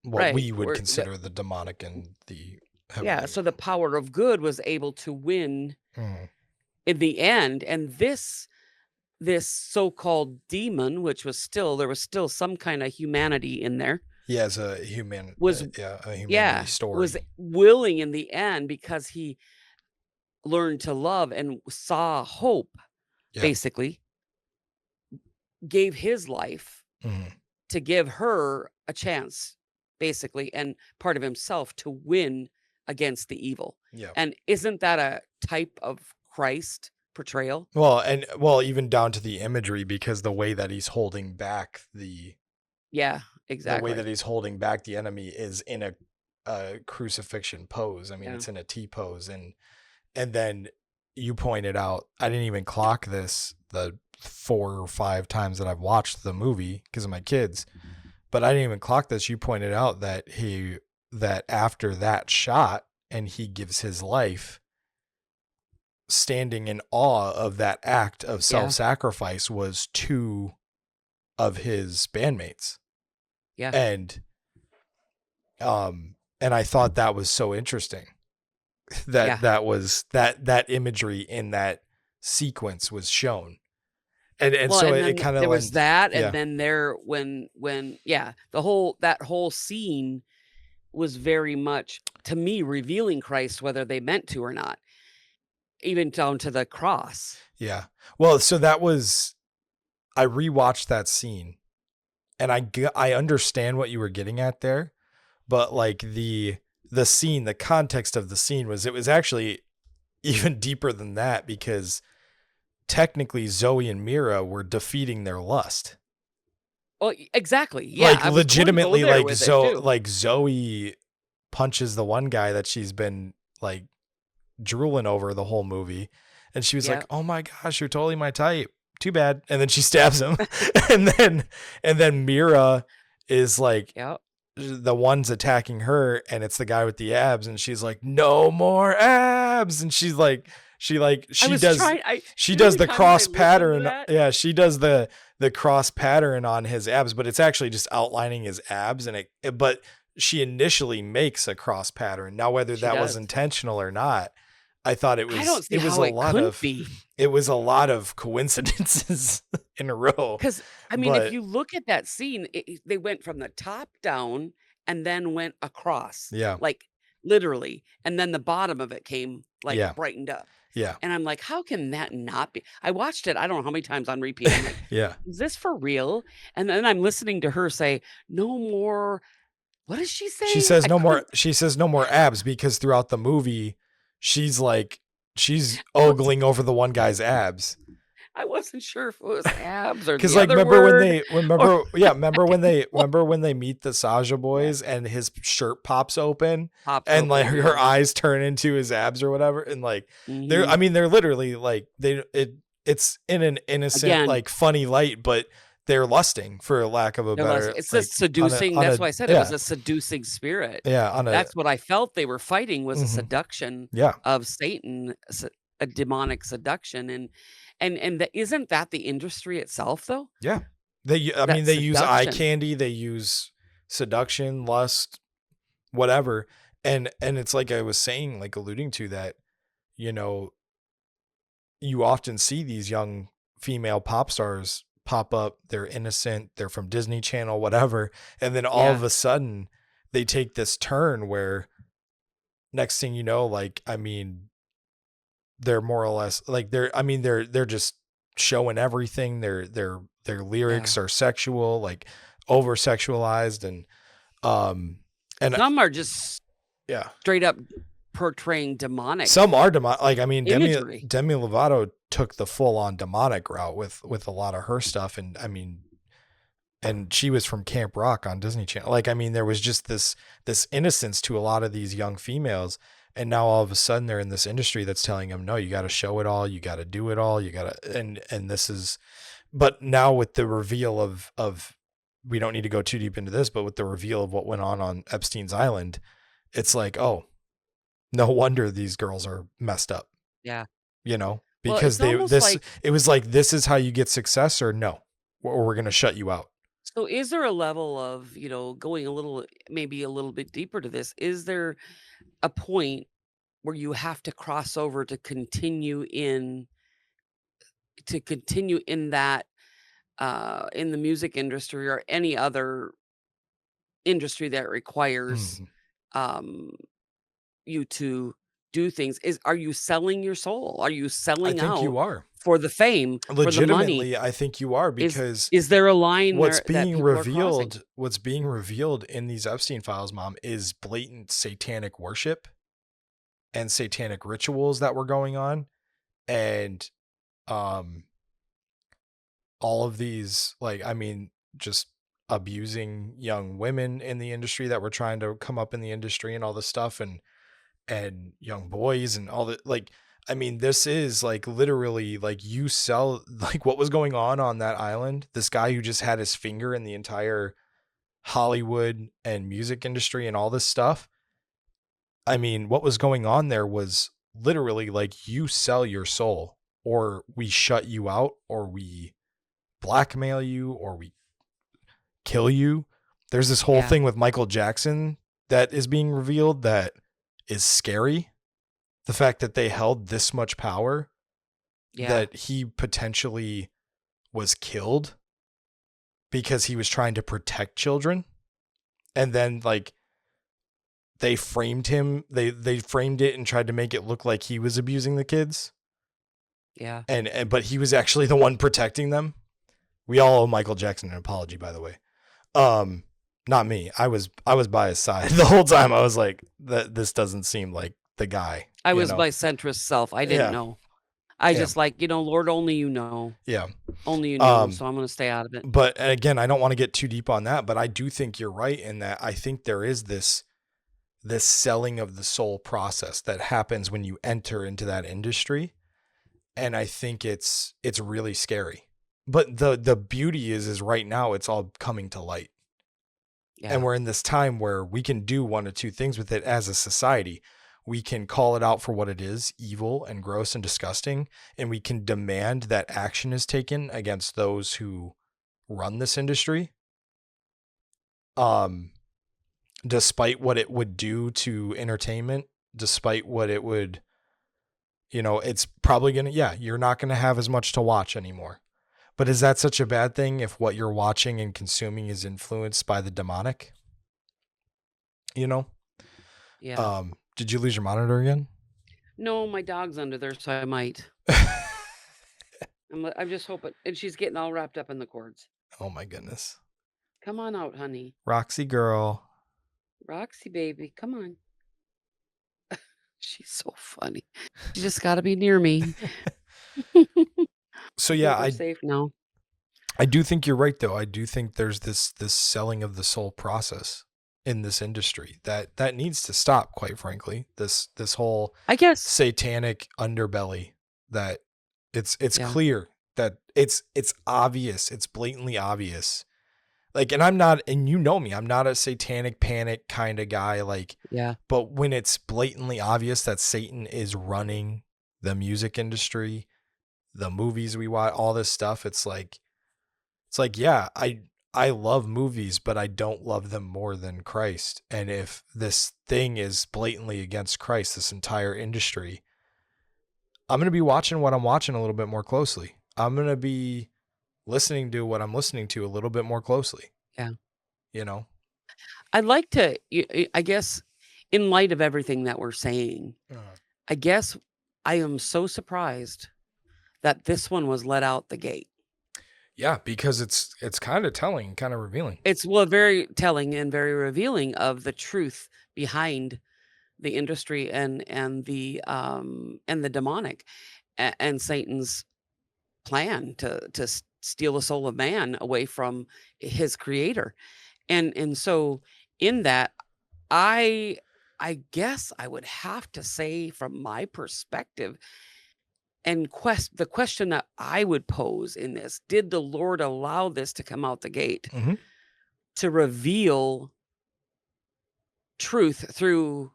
what right. we would consider the demonic and the Yeah, heavenly. so the power of good was able to win Mm. in the end, and this so-called demon, which was still there was still some kind of humanity in there, He has a human, was yeah, a humanity yeah, was story. willing in the end because he learned to love and saw hope, Yeah. basically, gave his life Mhm. to give her a chance, basically, and part of himself to win against the evil. Yeah. And isn't that a type of Christ portrayal? Well, even down to the imagery, because the way that he's holding back Yeah, the way that exactly. he's holding back the enemy is in a crucifixion pose. I mean, Yeah. it's in a T pose, and then you pointed out, I didn't even clock this the 4 or 5 times that I've watched the movie because of my kids, but I didn't even clock this. You pointed out that after that shot and he gives his life, standing in awe of that act of Yeah. self-sacrifice was two of his bandmates. Yeah. And and I thought that was so interesting Yeah. that imagery in that sequence was shown. And Well, so and it then kind of there was lends, that, and yeah. then there when yeah, that whole scene was very much, to me, revealing Christ whether they meant to or not, even down to the cross. Yeah. Well, so that was, I rewatched that scene and I understand what you were getting at there, but like the scene, the context of the scene was, it was actually even deeper than that, because technically Zoe and Mira were defeating their lust. Oh, exactly. Yeah, Like I was going to go legitimately, there with it too. like Zoe punches the one guy that she's been like drooling over the whole movie, and she was Yeah. like, "Oh my gosh, you're totally my type. Too bad." And then she stabs him, and then Mira is like, Yeah. the one's attacking her, and it's the guy with the abs, and she's like, "No more abs," and I she was does trying I she you know how does many the times I cross listened to pattern. that? Yeah, she does the cross pattern on his abs, but it's actually just outlining his abs, and but she initially makes a cross pattern. Now, whether She that was does. intentional or not, I thought I don't see it was how a it lot couldn't of be. coincidences in a row. 'Cause, I mean, if But you look at that scene, they went from the top down and then went across, yeah, like, literally, and then the bottom of it came, like, yeah, brightened up, yeah, and I'm like, "How can that not be?" I watched it, I don't know how many times on repeat, I'm like, yeah. "Is this for real?" And then I'm listening to her say, "No more" what is she She saying? says I no more, couldn't abs, because throughout the movie she's like, she's I was ogling over the one guy's abs. I wasn't sure if it was abs or Cause the like other word or what remember when they meet the Saja yeah, boys and his shirt pops open pops and like open, her yeah. eyes turn into his abs or whatever, and like Mhm. they're literally like, it's in an innocent, Again, like funny light, but they're lusting, for lack of a they're less better, it's a like, seducing on a that's why I said it was yeah, a seducing spirit. yeah, on a That's what I felt they were fighting was a mhm, seduction yeah, of Satan, a demonic seduction, and that isn't that the industry itself, though? yeah. I mean, That they use eye seduction. candy, they use seduction, lust, whatever. And it's like I was saying, like alluding to that, you know, you often see these young female pop stars pop up, they're innocent, they're from Disney Channel, whatever, and then all of Yeah, a sudden they take this turn where next thing you know, like, I mean, they're more or less like, they're just showing everything. Their yeah. lyrics are sexual, like over sexualized, um and Some are just yeah. straight up portraying demonic Some are like, I mean, imagery. Demi Lovato took the full on demonic route with a lot of her stuff, and I mean, and she was from Camp Rock on Disney Channel. Like, I mean, there was just this innocence to a lot of these young females, and now all of a sudden they're in this industry that's telling them, no, you got to show it all, you got to do it all, you got to, and this is, but now with the reveal of, we don't need to go too deep into this, but with the reveal of what went on Epstein's Island, it's like, oh, no wonder these girls are messed up, Yeah. Well, because it's almost like it was like, this is how you get success, or no, or we're going to shut you out. So is there a level of, going a little maybe a little bit deeper to this? Is there a point where you have to cross over to continue in that in the music industry or any other industry that requires Mhm. um you to do things? Are you selling your soul? Are you I selling think out you are. for the fame, for the money? Legitimately, I think you are Is because is there a line what's there that being people are crossing? revealed what's being revealed in these Epstein files, mom, is blatant satanic worship and satanic rituals that were going on, and um all of these, like, I mean, just abusing young women in the industry that were trying to come up in the industry and all this stuff, and young boys and all that. Like, I mean, this is like literally like you sell like what was going on that island. This guy who just had his finger in the entire Hollywood and music industry and all this stuff. I mean, what was going on there was literally like you sell your soul, or we shut you out, or we blackmail you, or we kill you. There's this whole Yeah, thing with Michael Jackson that is being revealed that is scary. The fact that they held this much power, yeah, that he potentially was killed because he was trying to protect children. And then like they framed it and tried to make it look like he was abusing the kids. yeah. And but he was actually the one protecting them. We all owe Michael Jackson an apology, by the way. Um, Not me. I was by his side the whole time. I was like, that this doesn't seem like the guy, I you was know? my centrist self. I didn't Yeah. know. I Yeah. just like, Lord, only you know. Yeah. Only you know, Um, so I'm gonna stay out of it. but again, I don't want to get too deep on that, but I do think you're right in that I think there is this selling of the soul process that happens when you enter into that industry. And I think it's really scary. But the beauty is right now it's all coming to light. And Yeah, we're in this time where we can do one or two things with it as a society. We can call it out for what it is, evil and gross and disgusting, and we can demand that action is taken against those who run this industry. Um, Despite what it would do to entertainment, despite what it would, it's probably gonna, yeah, you're not gonna have as much to watch anymore. But is that such a bad thing if what you're watching and consuming is influenced by the demonic? You know? yeah. Did you lose your monitor again? No, my dog's under there, so I might. I'm just hoping, and she's getting all wrapped up in the cords. Oh my goodness. Come on out, honey. Roxy girl. Roxy baby, come on. She's so funny. You just gotta be near me. So I yeah, think we're I safe now. I do think you're right though. I do think there's this selling of the soul process in this industry that needs to stop, quite frankly. This whole I guess. satanic underbelly that it's Yeah, clear that it's obvious, it's blatantly obvious. Like, and I'm not, and you know me, I'm not a satanic panic kind of guy, like, yeah, but when it's blatantly obvious that Satan is running the music industry, the movies we watch, all this stuff, it's like, yeah, I love movies, but I don't love them more than Christ. And if this thing is blatantly against Christ, this entire industry, I'm going to be watching what I'm watching a little bit more closely. I'm going to be listening to what I'm listening to a little bit more closely, yeah. you know? I'd like to, I guess, in light of everything that we're saying, I guess I am so surprised that this one was let out the gate. Yeah, because it's kind of telling, kind of revealing. It's well, very telling and very revealing of the truth behind the industry and the demonic and Satan's plan to steal the soul of man away from his creator. And so in that, I I guess I would have to say from my perspective and the question that I would pose in this, did the Lord allow this to come out the gate Hmm. to reveal truth through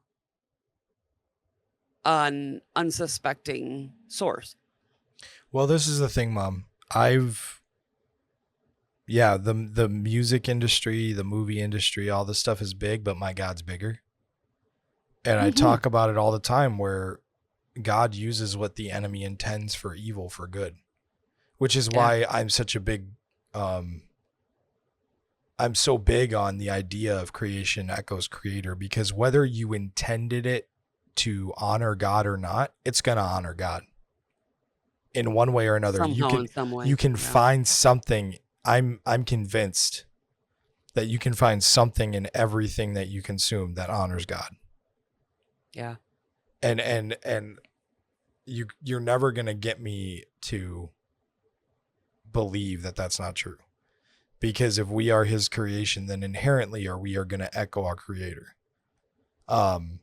an unsuspecting source? Well, this is the thing, Mom. I've yeah, the music industry, the movie industry, all this stuff is big, but my God's bigger. And I Hmm. talk about it all the time where God uses what the enemy intends for evil for good, which is Yeah. why I'm so big on the idea of creation echoes creator, because whether you intended it to honor God or not, it's going to honor God in one way or another. Somehow, in some You way. can Yeah. find something. I'm convinced that you can find something in everything that you consume that honors God. Yeah. And you're never going to get me to believe that that's not true. Because if we are his creation, then inherently we are going to echo our creator. And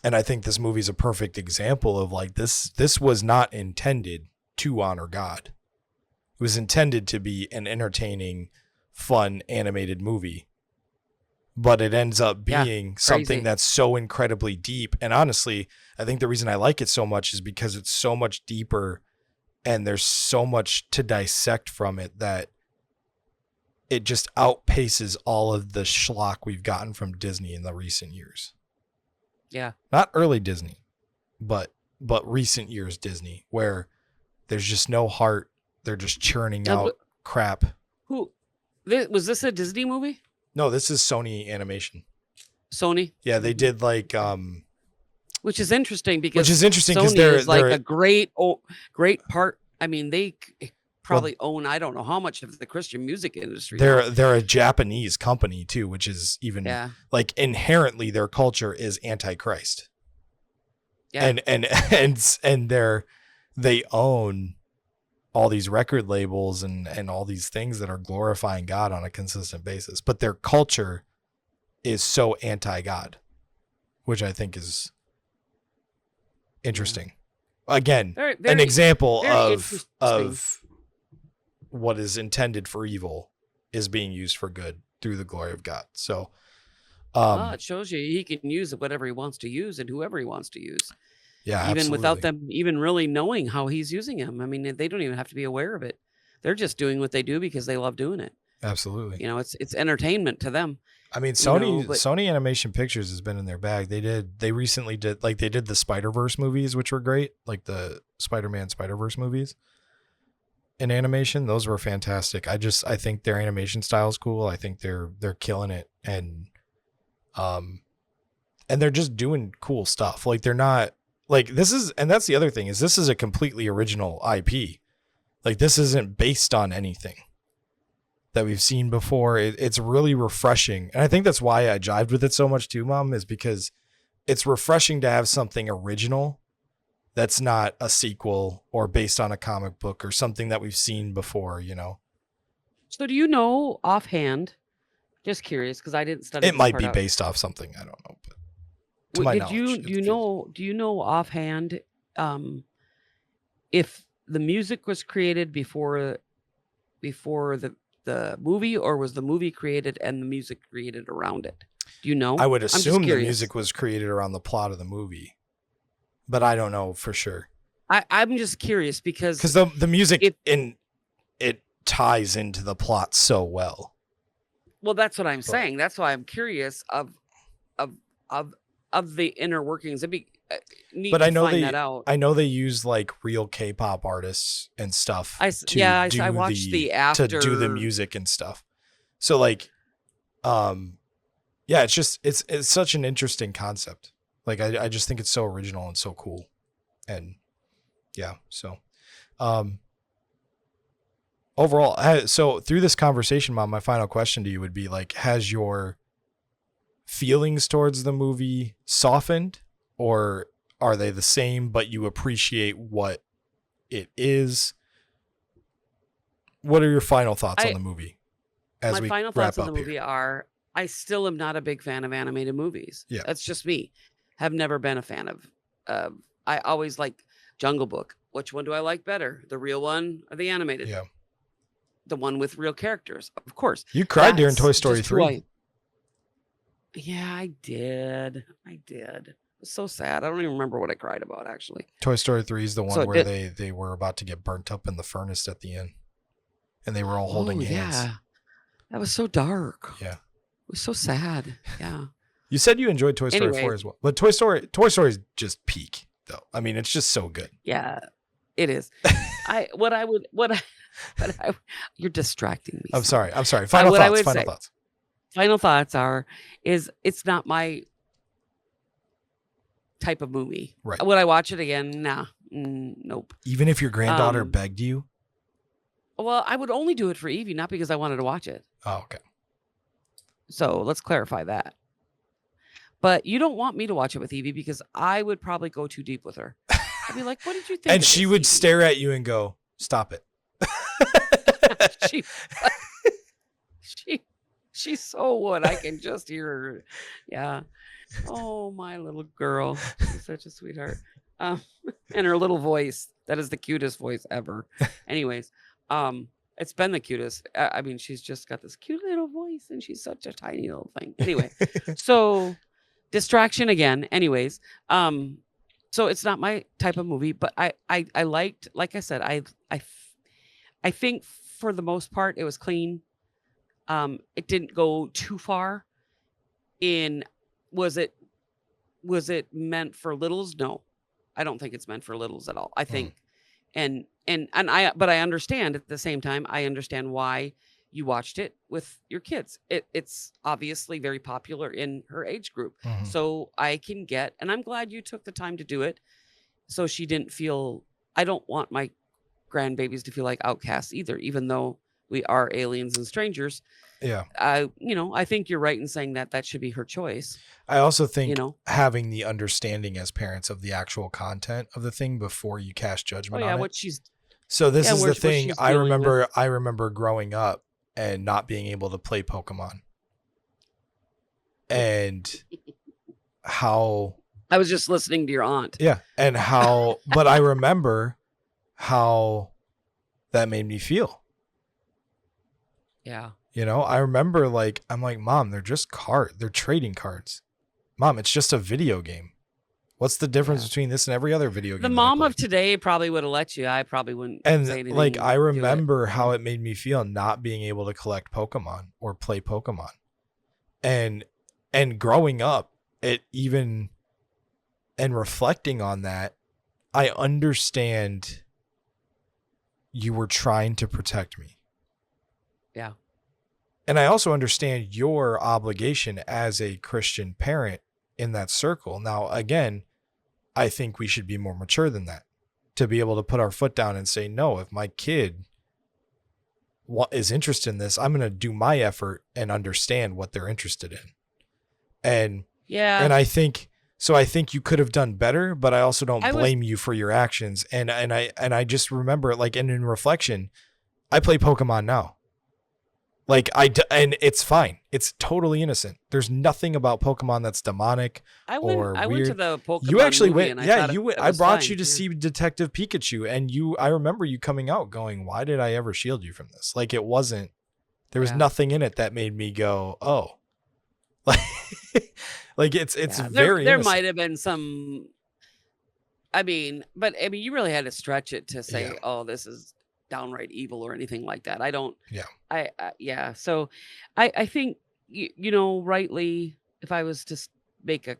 I think this movie is a perfect example of like this was not intended to honor God. It was intended to be an entertaining, fun, animated movie. But it ends up Yeah. being something Crazy. that's so incredibly deep. And honestly, I think the reason I like it so much is because it's so much deeper and there's so much to dissect from it that it just outpaces all of the schlock we've gotten from Disney in the recent years. Yeah. Not early Disney, but recent years Disney, where there's just no heart. They're just churning Now, out crap. who was this a Disney movie? No, this is Sony Animation. Sony? Yeah, they did like Which is interesting because because Sony they're is like a great part. I mean, they probably own, I don't know how much of the Christian music industry. They're a Japanese company too, which is even Yeah. like inherently their culture is anti-Christ. Yeah. And they own all these record labels and all these things that are glorifying God on a consistent basis, but their culture is so anti-God, which I think is interesting. Again, Very, an very, example very of what is intended for evil is being used for good through the glory of God. So, well, it shows you he can use whatever he wants to use and whoever he wants to use. yeah, Even absolutely. without them even really knowing how he's using him. I mean, they don't even have to be aware of it. They're just doing what they do because they love doing it. Absolutely. You know, it's entertainment to them. I mean, Sony Animation Pictures has been in their bag. They recently did the Spider-Verse movies, which were great, like the Spider-Man Spider-Verse movies in animation. Those were fantastic. I think their animation style is cool. I think they're killing it, and they're just doing cool stuff. Like they're not like and that's the other thing is this is a completely original IP. Like this isn't based on anything that we've seen before. It's really refreshing. And I think that's why I jived with it so much too, Mom, is because it's refreshing to have something original that's not a sequel or based on a comic book or something that we've seen before, you know? So do you know offhand, just curious, because I didn't study It this might part be out. based off something. I don't know. But to my knowledge. Do you know offhand if the music was created before the movie, or was the movie created and the music created around it? Do you know? I would assume the music was created around the plot of the movie, but I don't know for sure. I'm just curious because the music it ties into the plot so well. Well, that's what I'm saying. That's why I'm curious of the inner workings. It'd be neat to find that out. I know they use like real K-pop artists and stuff. I watched the after to do the music and stuff. So like, yeah, it's such an interesting concept. Like I just think it's so original and so cool, and yeah. So, overall, so through this conversation, Mom, my final question to you would be like, has your feelings towards the movie softened, or are they the same, but you appreciate what it is? What are your final thoughts on the movie? My final thoughts on the movie are, I still am not a big fan of animated movies. Yeah. That's just me. Have never been a fan of, I always like Jungle Book. Which one do I like better? The real one or the animated? Yeah. The one with real characters, of course. You cried during Toy Story 3. Yeah, I did. It was so sad. I don't even remember what I cried about, actually. Toy Story 3 is the one where they were about to get burnt up in the furnace at the end. and they were all holding hands. Yeah. That was so dark. Yeah. It was so sad. Yeah. You said you enjoyed Toy Story 4 Anyways. as well. But Toy Story is just peak, though. I mean, it's just so good. Yeah, it is. You're distracting me. I'm sorry. Final thoughts. Final thoughts is it's not my type of movie. Right. Would I watch it again? Nah. Nope. Even if your granddaughter begged you? Well, I would only do it for Evie, not because I wanted to watch it. Oh, okay. So let's clarify that. But you don't want me to watch it with Evie because I would probably go too deep with her. I'd be like, what did you think? And she would stare at you and go, stop it. She so would. I can just hear her. Yeah. Oh, my little girl. She's such a sweetheart. And her little voice. That is the cutest voice ever. Anyways, it's been the cutest. I mean, she's just got this cute little voice and she's such a tiny little thing. Anyway, so distraction again. Anyways, so it's not my type of movie, but I liked, like I said, I think for the most part it was clean. It didn't go too far in, was it meant for littles? No, I don't think it's meant for littles at all. I think, but I understand at the same time, I understand why you watched it with your kids. It's obviously very popular in her age group. Mm-hmm. So I can get, and I'm glad you took the time to do it. So she didn't feel, I don't want my grandbabies to feel like outcasts either, even though we are aliens and strangers. Yeah. I think you're right in saying that should be her choice. I also think having the understanding as parents of the actual content of the thing before you cast judgment on it. So this is the thing. I remember growing up and not being able to play Pokemon. And how I was just listening to your aunt. Yeah. And but I remember how that made me feel. Yeah. I remember I'm like, Mom, they're just they're trading cards. Mom, it's just a video game. What's the difference between this and every other video game? The mom of today probably would have let you. I probably wouldn't say anything. I remember how it made me feel not being able to collect Pokemon or play Pokemon. And growing up, and reflecting on that, I understand you were trying to protect me. Yeah. And I also understand your obligation as a Christian parent in that circle. Now, again, I think we should be more mature than that to be able to put our foot down and say, no, if my kid is interested in this, I'm going to do my effort and understand what they're interested in. And I think you could have done better, but I also don't blame you for your actions. And I just remember and in reflection, I play Pokemon now. And it's fine. It's totally innocent. There's nothing about Pokemon that's demonic or weird. I went to the Pokemon You actually movie went. And I brought you to see Detective Pikachu, and I remember you coming out going, "Why did I ever shield you from this?" It wasn't. There was nothing in it that made me go, "Oh." It's very. There might have been some. But you really had to stretch it to say, "Oh, this is downright evil" or anything like that. I don't. Yeah. So, I think rightly, if I was to make a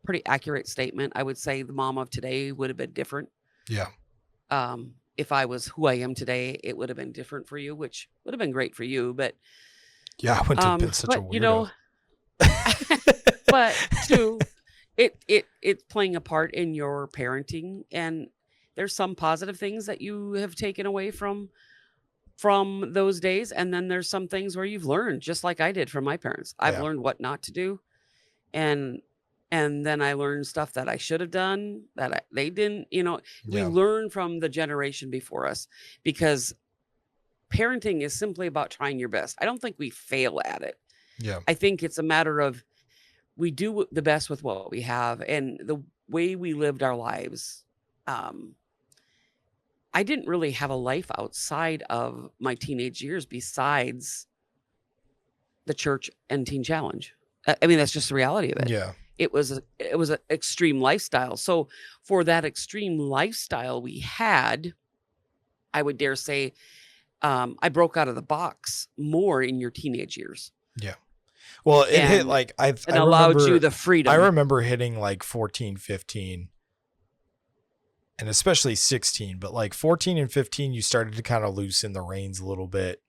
pretty accurate statement, I would say the mom of today would have been different. Yeah. If I was who I am today, it would have been different for you, which would have been great for you. But yeah, I wouldn't have been such a weirdo. But too, it's playing a part in your parenting, and there's some positive things that you have taken away from those days, and then there's some things where you've learned, just like I did from my parents. I've learned what not to do, and then I learned stuff that I should have done that they didn't. We learn from the generation before us, because parenting is simply about trying your best. I don't think we fail at it. Yeah. I think it's a matter of we do the best with what we have, and the way we lived our lives. I didn't really have a life outside of my teenage years besides the church and teen challenge. That's just the reality of it. Yeah. It was an extreme lifestyle. So for that extreme lifestyle we had, I would dare say I broke out of the box more in your teenage years. Yeah. Well, it hit And like it allowed you the I freedom. remember hitting like 14, 15, and especially 16, but like 14 and 15, you started to kind of loosen the reins a little bit.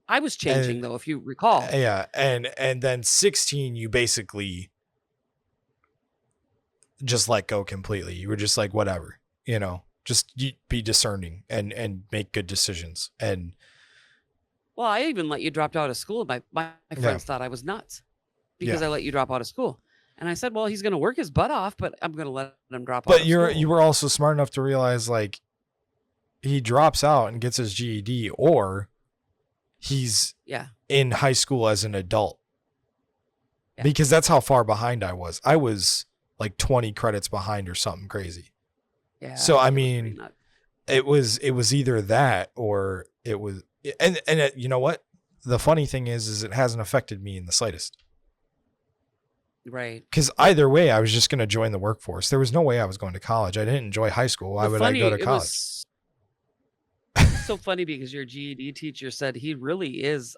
I was changing And though, if you recall. yeah, and then 16, you basically just let go completely. You were just like, whatever, you know, just be discerning and make good decisions. And Well, I even let you drop out of school. My friends thought I was nuts because I let you drop out of school. And I said, well, he's going to work his butt off, but I'm going to let him drop out of school. But you were also smart enough to realize, like, he drops out and gets his GED, or he's in high school as an adult. Yeah. Because that's how far behind I was. I was like 20 credits behind or something crazy. Yeah. So, I mean, it was either that or it was, and you know what? The funny thing is it hasn't affected me in the slightest. Right. Because either way, I was just going to join the workforce. There was no way I was going to college. I didn't enjoy high school. Why would I go to college? It's so funny because your GED teacher said he really is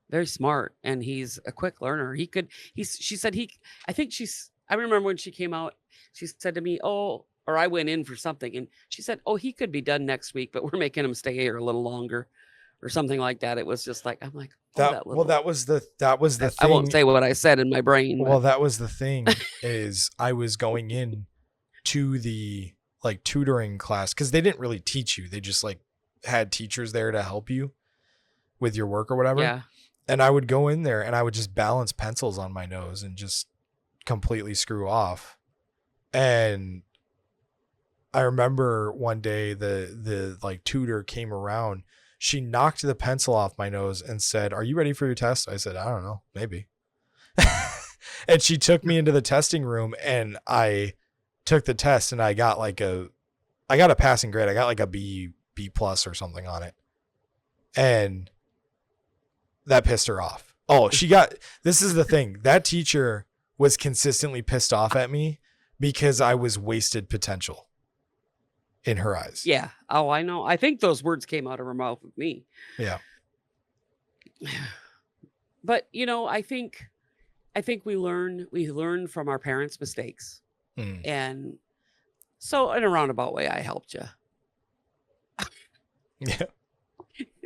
very smart and he's a quick learner. She said I remember when she came out, she said to me, or I went in for something and she said, he could be done next week, but we're making him stay here a little longer or something like that. It was just like, I'm like, that was the thing. I won't say what I said in my brain. Well, that was the thing is I was going in to the like tutoring class because they didn't really teach you. They just like had teachers there to help you with your work or whatever. Yeah. And I would go in there and I would just balance pencils on my nose and just completely screw off. And I remember one day the like tutor came around. She knocked the pencil off my nose and said, "Are you ready for your test?" I said, "I don't know, maybe." And she took me into the testing room and I took the test and I got a passing grade. I got like a B plus or something on it. And that pissed her off. Oh, this is the thing. That teacher was consistently pissed off at me because I was wasted potential in her eyes. Yeah. Oh, I know. I think those words came out of her mouth with me. Yeah. But, I think we learn from our parents' mistakes. And so in a roundabout way, I helped you. Yeah.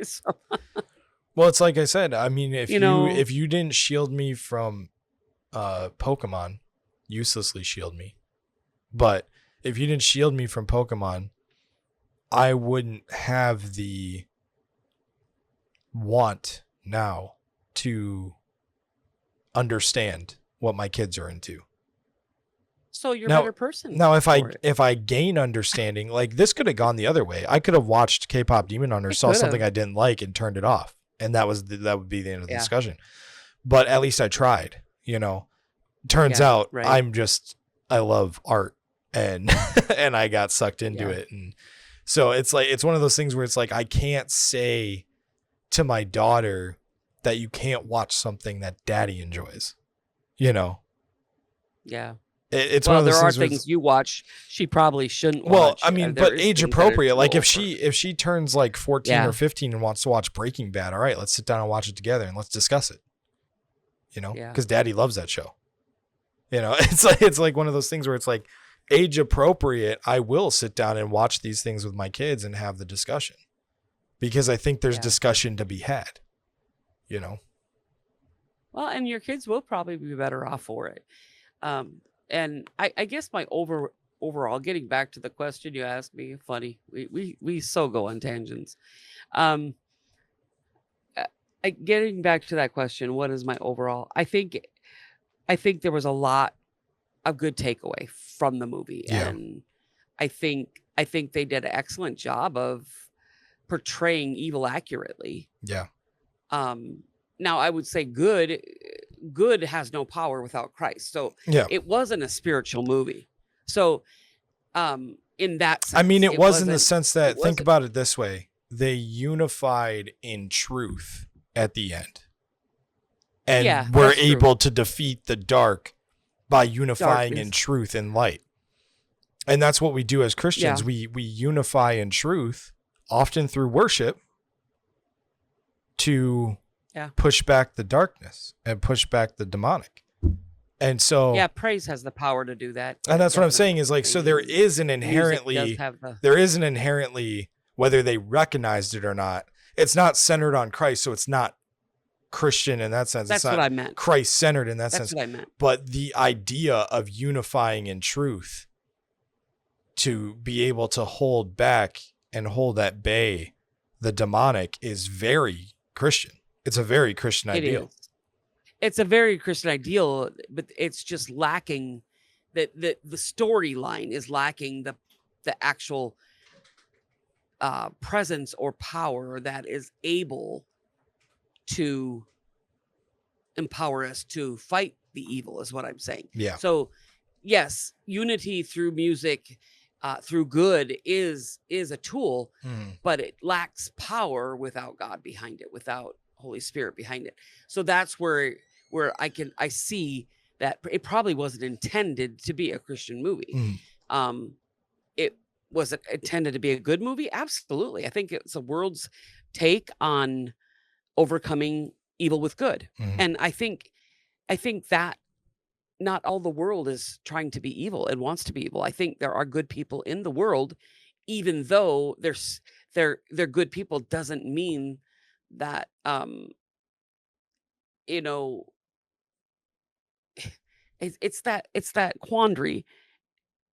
So. Well, it's like I said, I mean, if you didn't shield me from Pokemon, uselessly shield me. But if you didn't shield me from Pokemon, I wouldn't have the want now to understand what my kids are into. So you're a better person. Now, if I gain understanding, like this could have gone the other way. I could have watched K-pop Demon Hunter, saw something I didn't like, and turned it off, and that would be the end of the discussion. But at least I tried. Turns out I love art, and and I got sucked into it, and so it's one of those things where it's like I can't say to my daughter that you can't watch something that daddy enjoys. Yeah. It's one of those there are things things you watch she probably shouldn't watch. Well, I mean, but age appropriate. Like if she turns like 14 or 15 and wants to watch Breaking Bad, all right, let's sit down and watch it together and let's discuss it. Because daddy loves that show. It's like one of those things where it's like age appropriate. I will sit down and watch these things with my kids and have the discussion because I think there's discussion to be had. Well, and your kids will probably be better off for it. And I guess my overall, getting back to the question you asked me, funny, we so go on tangents. Getting back to that question, what is my overall? I think there was a lot of good takeaway from the movie, and I think they did an excellent job of portraying evil accurately. Yeah. Now I would say good has no power without Christ. So it wasn't a spiritual movie. So in that sense, I mean, it was in the sense that, think about it this way. They unified in truth at the end. And were able to defeat the dark by unifying in truth and light. And that's what we do as Christians. We unify in truth often through worship, to Yeah. push back the darkness and push back the demonic. And so, Yeah, praise has the power to do that. and that's what I'm saying Definitely. is like, so there And is an music does inherently, have the whether they recognized it or not, it's not centered on Christ. So it's not Christian in that sense. That's It's what not I meant. Christ centered in that That's sense. what I meant. But the idea of unifying in truth to be able to hold back and hold at bay the demonic is very Christian. It's a very Christian It ideal. is. It's a very Christian ideal, but it's just lacking that the storyline is lacking the actual presence or power that is able to empower us to fight the evil, is what I'm saying. Yeah. So yes, unity through music, through good is a tool, but it lacks power without God behind it, without Holy Spirit behind it. So that's where I see that it probably wasn't intended to be a Christian movie. It was it intended to be a good movie? Absolutely. I think it's a world's take on overcoming evil with good. And I think that not all the world is trying to be evil and wants to be evil. I think there are good people in the world, even though they're good people doesn't mean that you know, it's that quandary.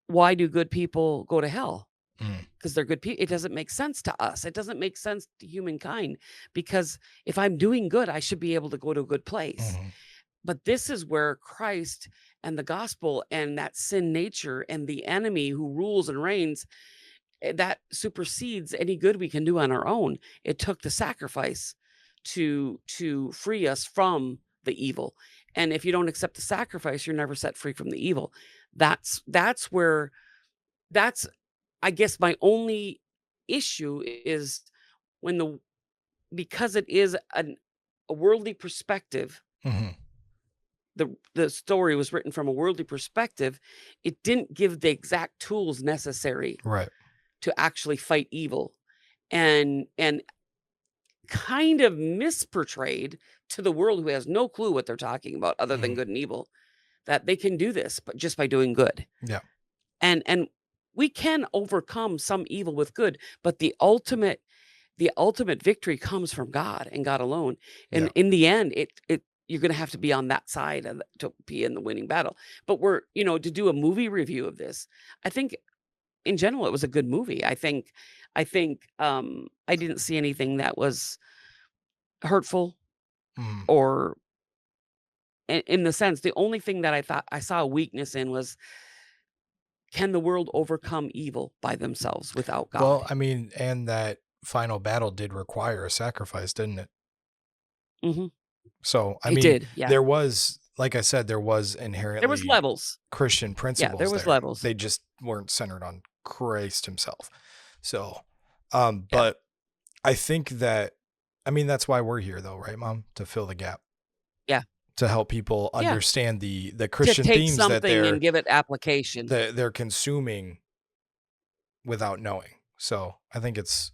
Why do good people go to hell? Because they're good people. It doesn't make sense to us. It doesn't make sense to humankind, because if I'm doing good, I should be able to go to a good place. But this is where Christ and the gospel and that sin nature and the enemy who rules and reigns, that supersedes any good we can do on our own. It took the sacrifice to free us from the evil. And if you don't accept the sacrifice, you're never set free from the evil. That's I guess my only issue is when because it is a worldly perspective. The story was written from a worldly perspective. It didn't give the exact tools necessary to actually fight evil, and kind of misportrayed to the world, who has no clue what they're talking about other than good and evil, that they can do this, but just by doing good. Yeah. And we can overcome some evil with good, but the ultimate victory comes from God and God alone. And in the end, you're going to have to be on that side to be in the winning battle. But to do a movie review of this, I think in general, it was a good movie. I think I didn't see anything that was hurtful, or in the sense, the only thing that I thought I saw a weakness in was, can the world overcome evil by themselves without God? Well, I mean, and that final battle did require a sacrifice, didn't it? So, I mean, did, yeah. there was, like I said, there was inherently levels. Christian principles. There was levels. They just weren't centered on Christ himself. So, but I think that, I mean, that's why we're here though, right, Mom? To fill the gap. Yeah. To help people understand the Christian to take themes something that they're and give it application. that they're consuming without knowing. So I think it's,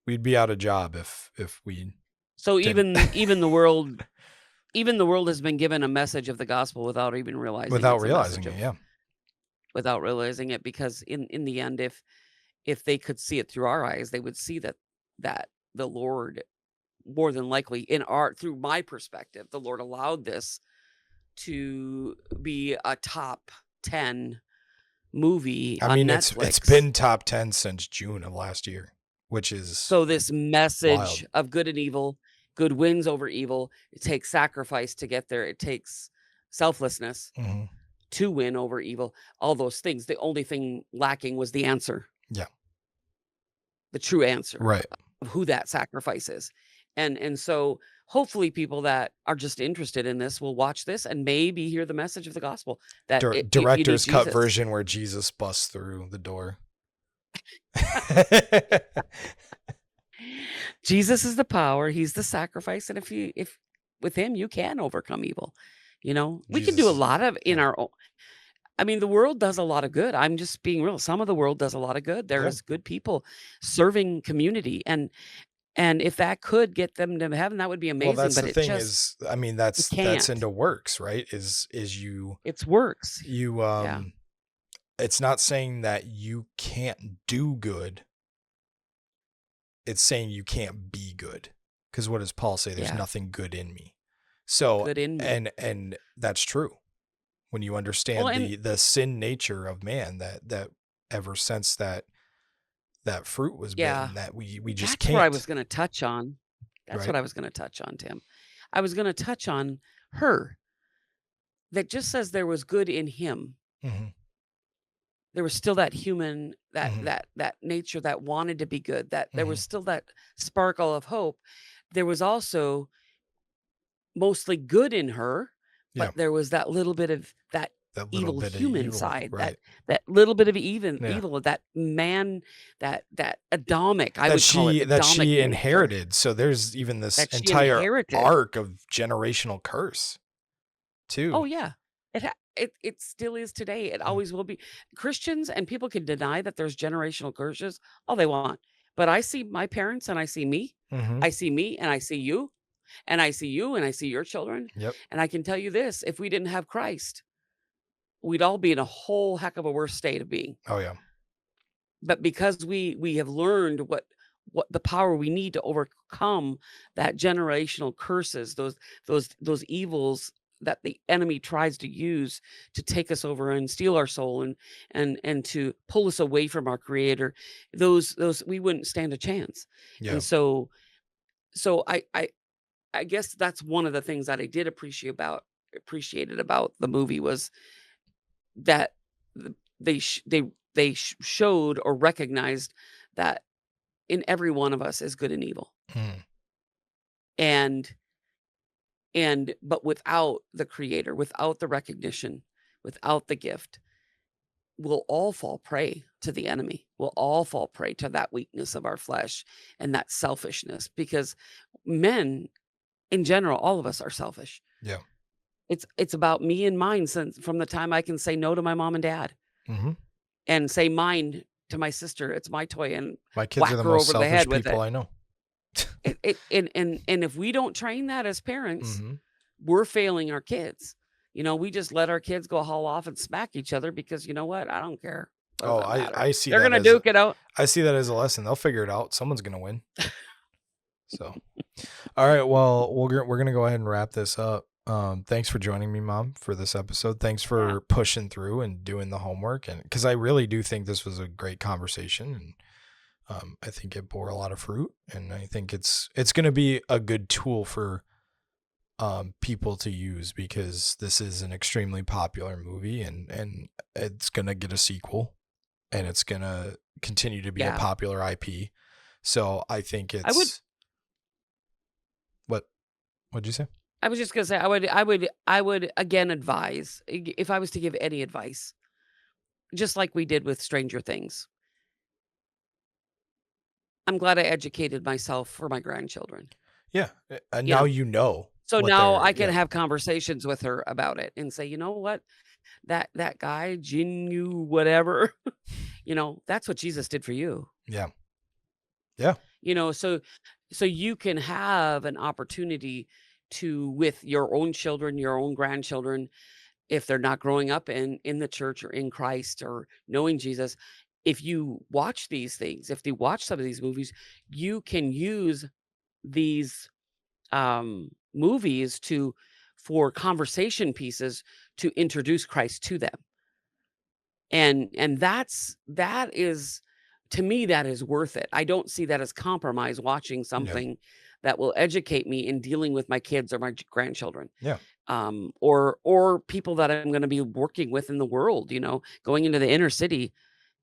we'd be out of job if we. So even the world has been given a message of the gospel without even realizing. Without realizing it, yeah. Without realizing it, because in the end, if they could see it through our eyes, they would see that the Lord, more than likely, through my perspective, the Lord allowed this to be a top 10 movie on Netflix. It's been top 10 since June of last year, which is so this message wild. Of good and evil. Good wins over evil. It takes sacrifice to get there. It takes selflessness to win over evil. All those things. The only thing lacking was the answer. Yeah. The true answer. Right. Of who that sacrifice is. And so hopefully people that are just interested in this will watch this and maybe hear the message of the gospel. That director's cut version where Jesus busts through the door. Jesus is the power. He's the sacrifice. And if with him, you can overcome evil. We can do a lot of in our own. I mean, the world does a lot of good. I'm just being real. Some of the world does a lot of good. There Yeah. is good people serving community, and if that could get them to heaven, that would be Well, amazing, that's but the it thing just is, I mean, it that's can't. into works, right? Is you It's works. you Yeah. it's not saying that you can't do good. It's saying you can't be good. Because what does Paul say? There's Yeah. nothing good in me. So, Good in me. and that's true. When you Well, understand and the sin nature of man, that ever since that fruit was yeah, bitten, that we just that's what I can't, was gonna touch on. That's right? what I was gonna touch on, Tim. I was gonna touch on her, that just says there was good in him. Hmm. There was still that human, that Hmm. that that nature that wanted to be good, that there was Hmm. still that sparkle of hope. There was also mostly good in her, but Yeah, there was that little bit of that that little evil bit of human evil, side, right? that little bit of even Yeah. evil, that man, that Adamic, I that would call it she that Adamic she nature inherited. So there's even this that she entire inherited. arc of generational curse too. Oh, yeah. It still is today. It Mm. always will be. Christians and people can deny that there's generational curses all they want. But I see my parents and I see me. Mhm. I see me and I see you and I see you and I see your children. Yep. And I can tell you this, if we didn't have Christ, we'd all be in a whole heck of a worse state of being. Oh yeah. But because we have learned what the power we need to overcome that generational curses, those evils that the enemy tries to use to take us over and steal our soul and to pull us away from our creator, those we wouldn't stand a chance. Yeah. And so I guess that's one of the things that I did appreciated about the movie was that they showed or recognized that in every one of us is good and evil. Mm. And but without the creator, without the recognition, without the gift, we'll all fall prey to the enemy. We'll all fall prey to that weakness of our flesh and that selfishness because men in general, all of us are selfish. Yeah. It's about me and mine since from the time I can say no to my mom and dad Mhm. and say mine to my sister. It's my toy and My kids are whack the her most over the selfish head with people it. I know. And if we don't train that as parents, Mhm. we're failing our kids. We just let our kids go haul off and smack each other because you know what? I don't care. What does Oh, that matter? I see They're that gonna as duke it out. I see that as a lesson. They'll figure it out. Someone's gonna win. So, all right. Well, we're gonna go ahead and wrap this up. Thanks for joining me, Mom, for this episode. Thanks Yeah. for pushing through and doing the homework, and because I really do think this was a great conversation, and I think it bore a lot of fruit, and I think it's gonna be a good tool for people to use because this is an extremely popular movie, and it's gonna get a sequel, and it's gonna continue to be a Yeah. popular IP. So I think I would it's what what'd you say? I was just gonna say I would again advise if I was to give any advice, just like we did with Stranger Things. I'm glad I educated myself for my grandchildren. Yeah, and You now know, you know so what now they're I can yeah. have conversations with her about it and say, you know what, that guy, Jinu, whatever, that's what Jesus did for you. Yeah. Yeah. So you can have an opportunity to with your own children, your own grandchildren, if they're not growing up in the church or in Christ or knowing Jesus, if you watch these things, if they watch some of these movies, you can use these movies to for conversation pieces to introduce Christ to them. And that is to me, that is worth it. I don't see that as compromise watching Yeah. something that will educate me in dealing with my kids or my grandchildren, Yeah. or people that I'm going to be working with in the world. Going into the inner city.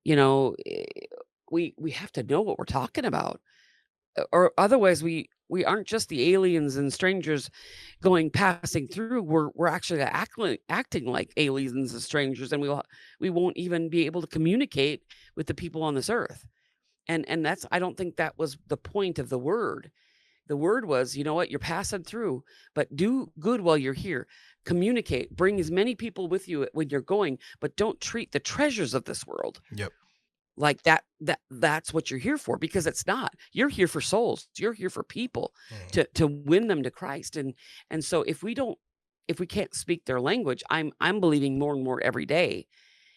We have to know what we're talking about, or otherwise we aren't just the aliens and strangers passing through. We're actually acting like aliens and strangers, and we won't even be able to communicate with the people on this earth. And that's I don't think that was the point of the word. The word was, you know what, you're passing through, but do good while you're here. Communicate, bring as many people with you when you're going, but don't treat the treasures of this world Yep. like that's what you're here for, because it's not. You're here for souls. You're here for people to win them to Christ. And so if we can't speak their language, I'm believing more and more every day,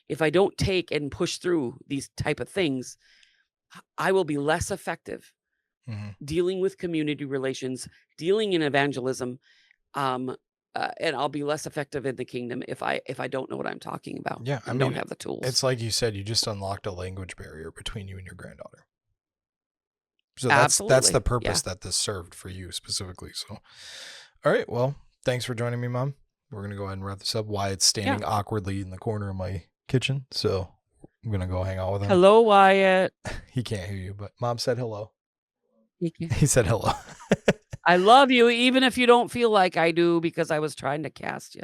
if I don't take and push through these type of things, I will be less effective dealing with community relations, dealing in evangelism, and I'll be less effective in the kingdom if I don't know what I'm talking about. Yeah, and don't have the tools. It's like you said, you just unlocked a language barrier between you and your granddaughter. So Absolutely. that's the purpose that this served for you specifically. So, all right, well, thanks for joining me, Mom. We're gonna go ahead and wrap this up. Wyatt's standing awkwardly in the corner of my kitchen, so I'm gonna go hang out with him. Hello, Wyatt. He can't hear you, but Mom said hello. He said hello. I love you, even if you don't feel like I do, because I was trying to cast you.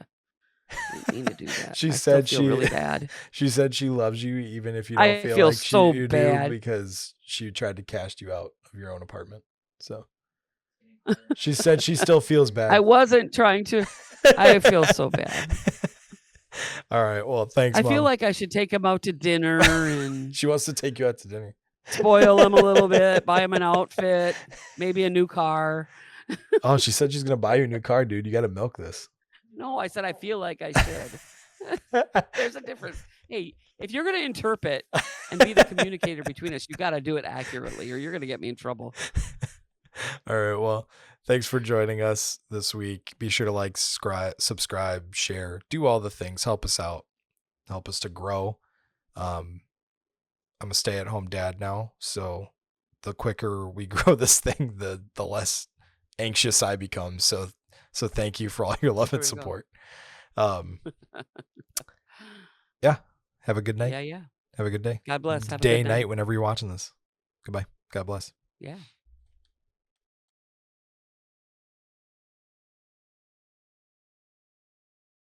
I didn't mean to do that. She said feel really bad. She said she loves you even if you don't feel like you do, because she tried to cast you out of your own apartment. So she said she still feels bad. I wasn't trying to. I feel so bad. All right. Well, thanks, I Mom. feel like I should take him out to dinner and she wants to take you out to dinner. Spoil him a little bit, buy him an outfit, maybe a new car. Oh, she said she's going to buy you a new car, dude. You got to milk this. No, I said I feel like I should. There's a difference. Hey, if you're going to interpret and be the communicator between us, you got to do it accurately or you're going to get me in trouble. All right. Well, thanks for joining us this week. Be sure to like, subscribe, share, do all the things. Help us out. Help us to grow. I'm a stay-at-home dad now, so the quicker we grow this thing, the less anxious I become. So thank you for all your love and support. Yeah. Have a good night. Yeah. Have a good day. God bless. Have day, night, whenever you're watching this. Goodbye. God bless. Yeah.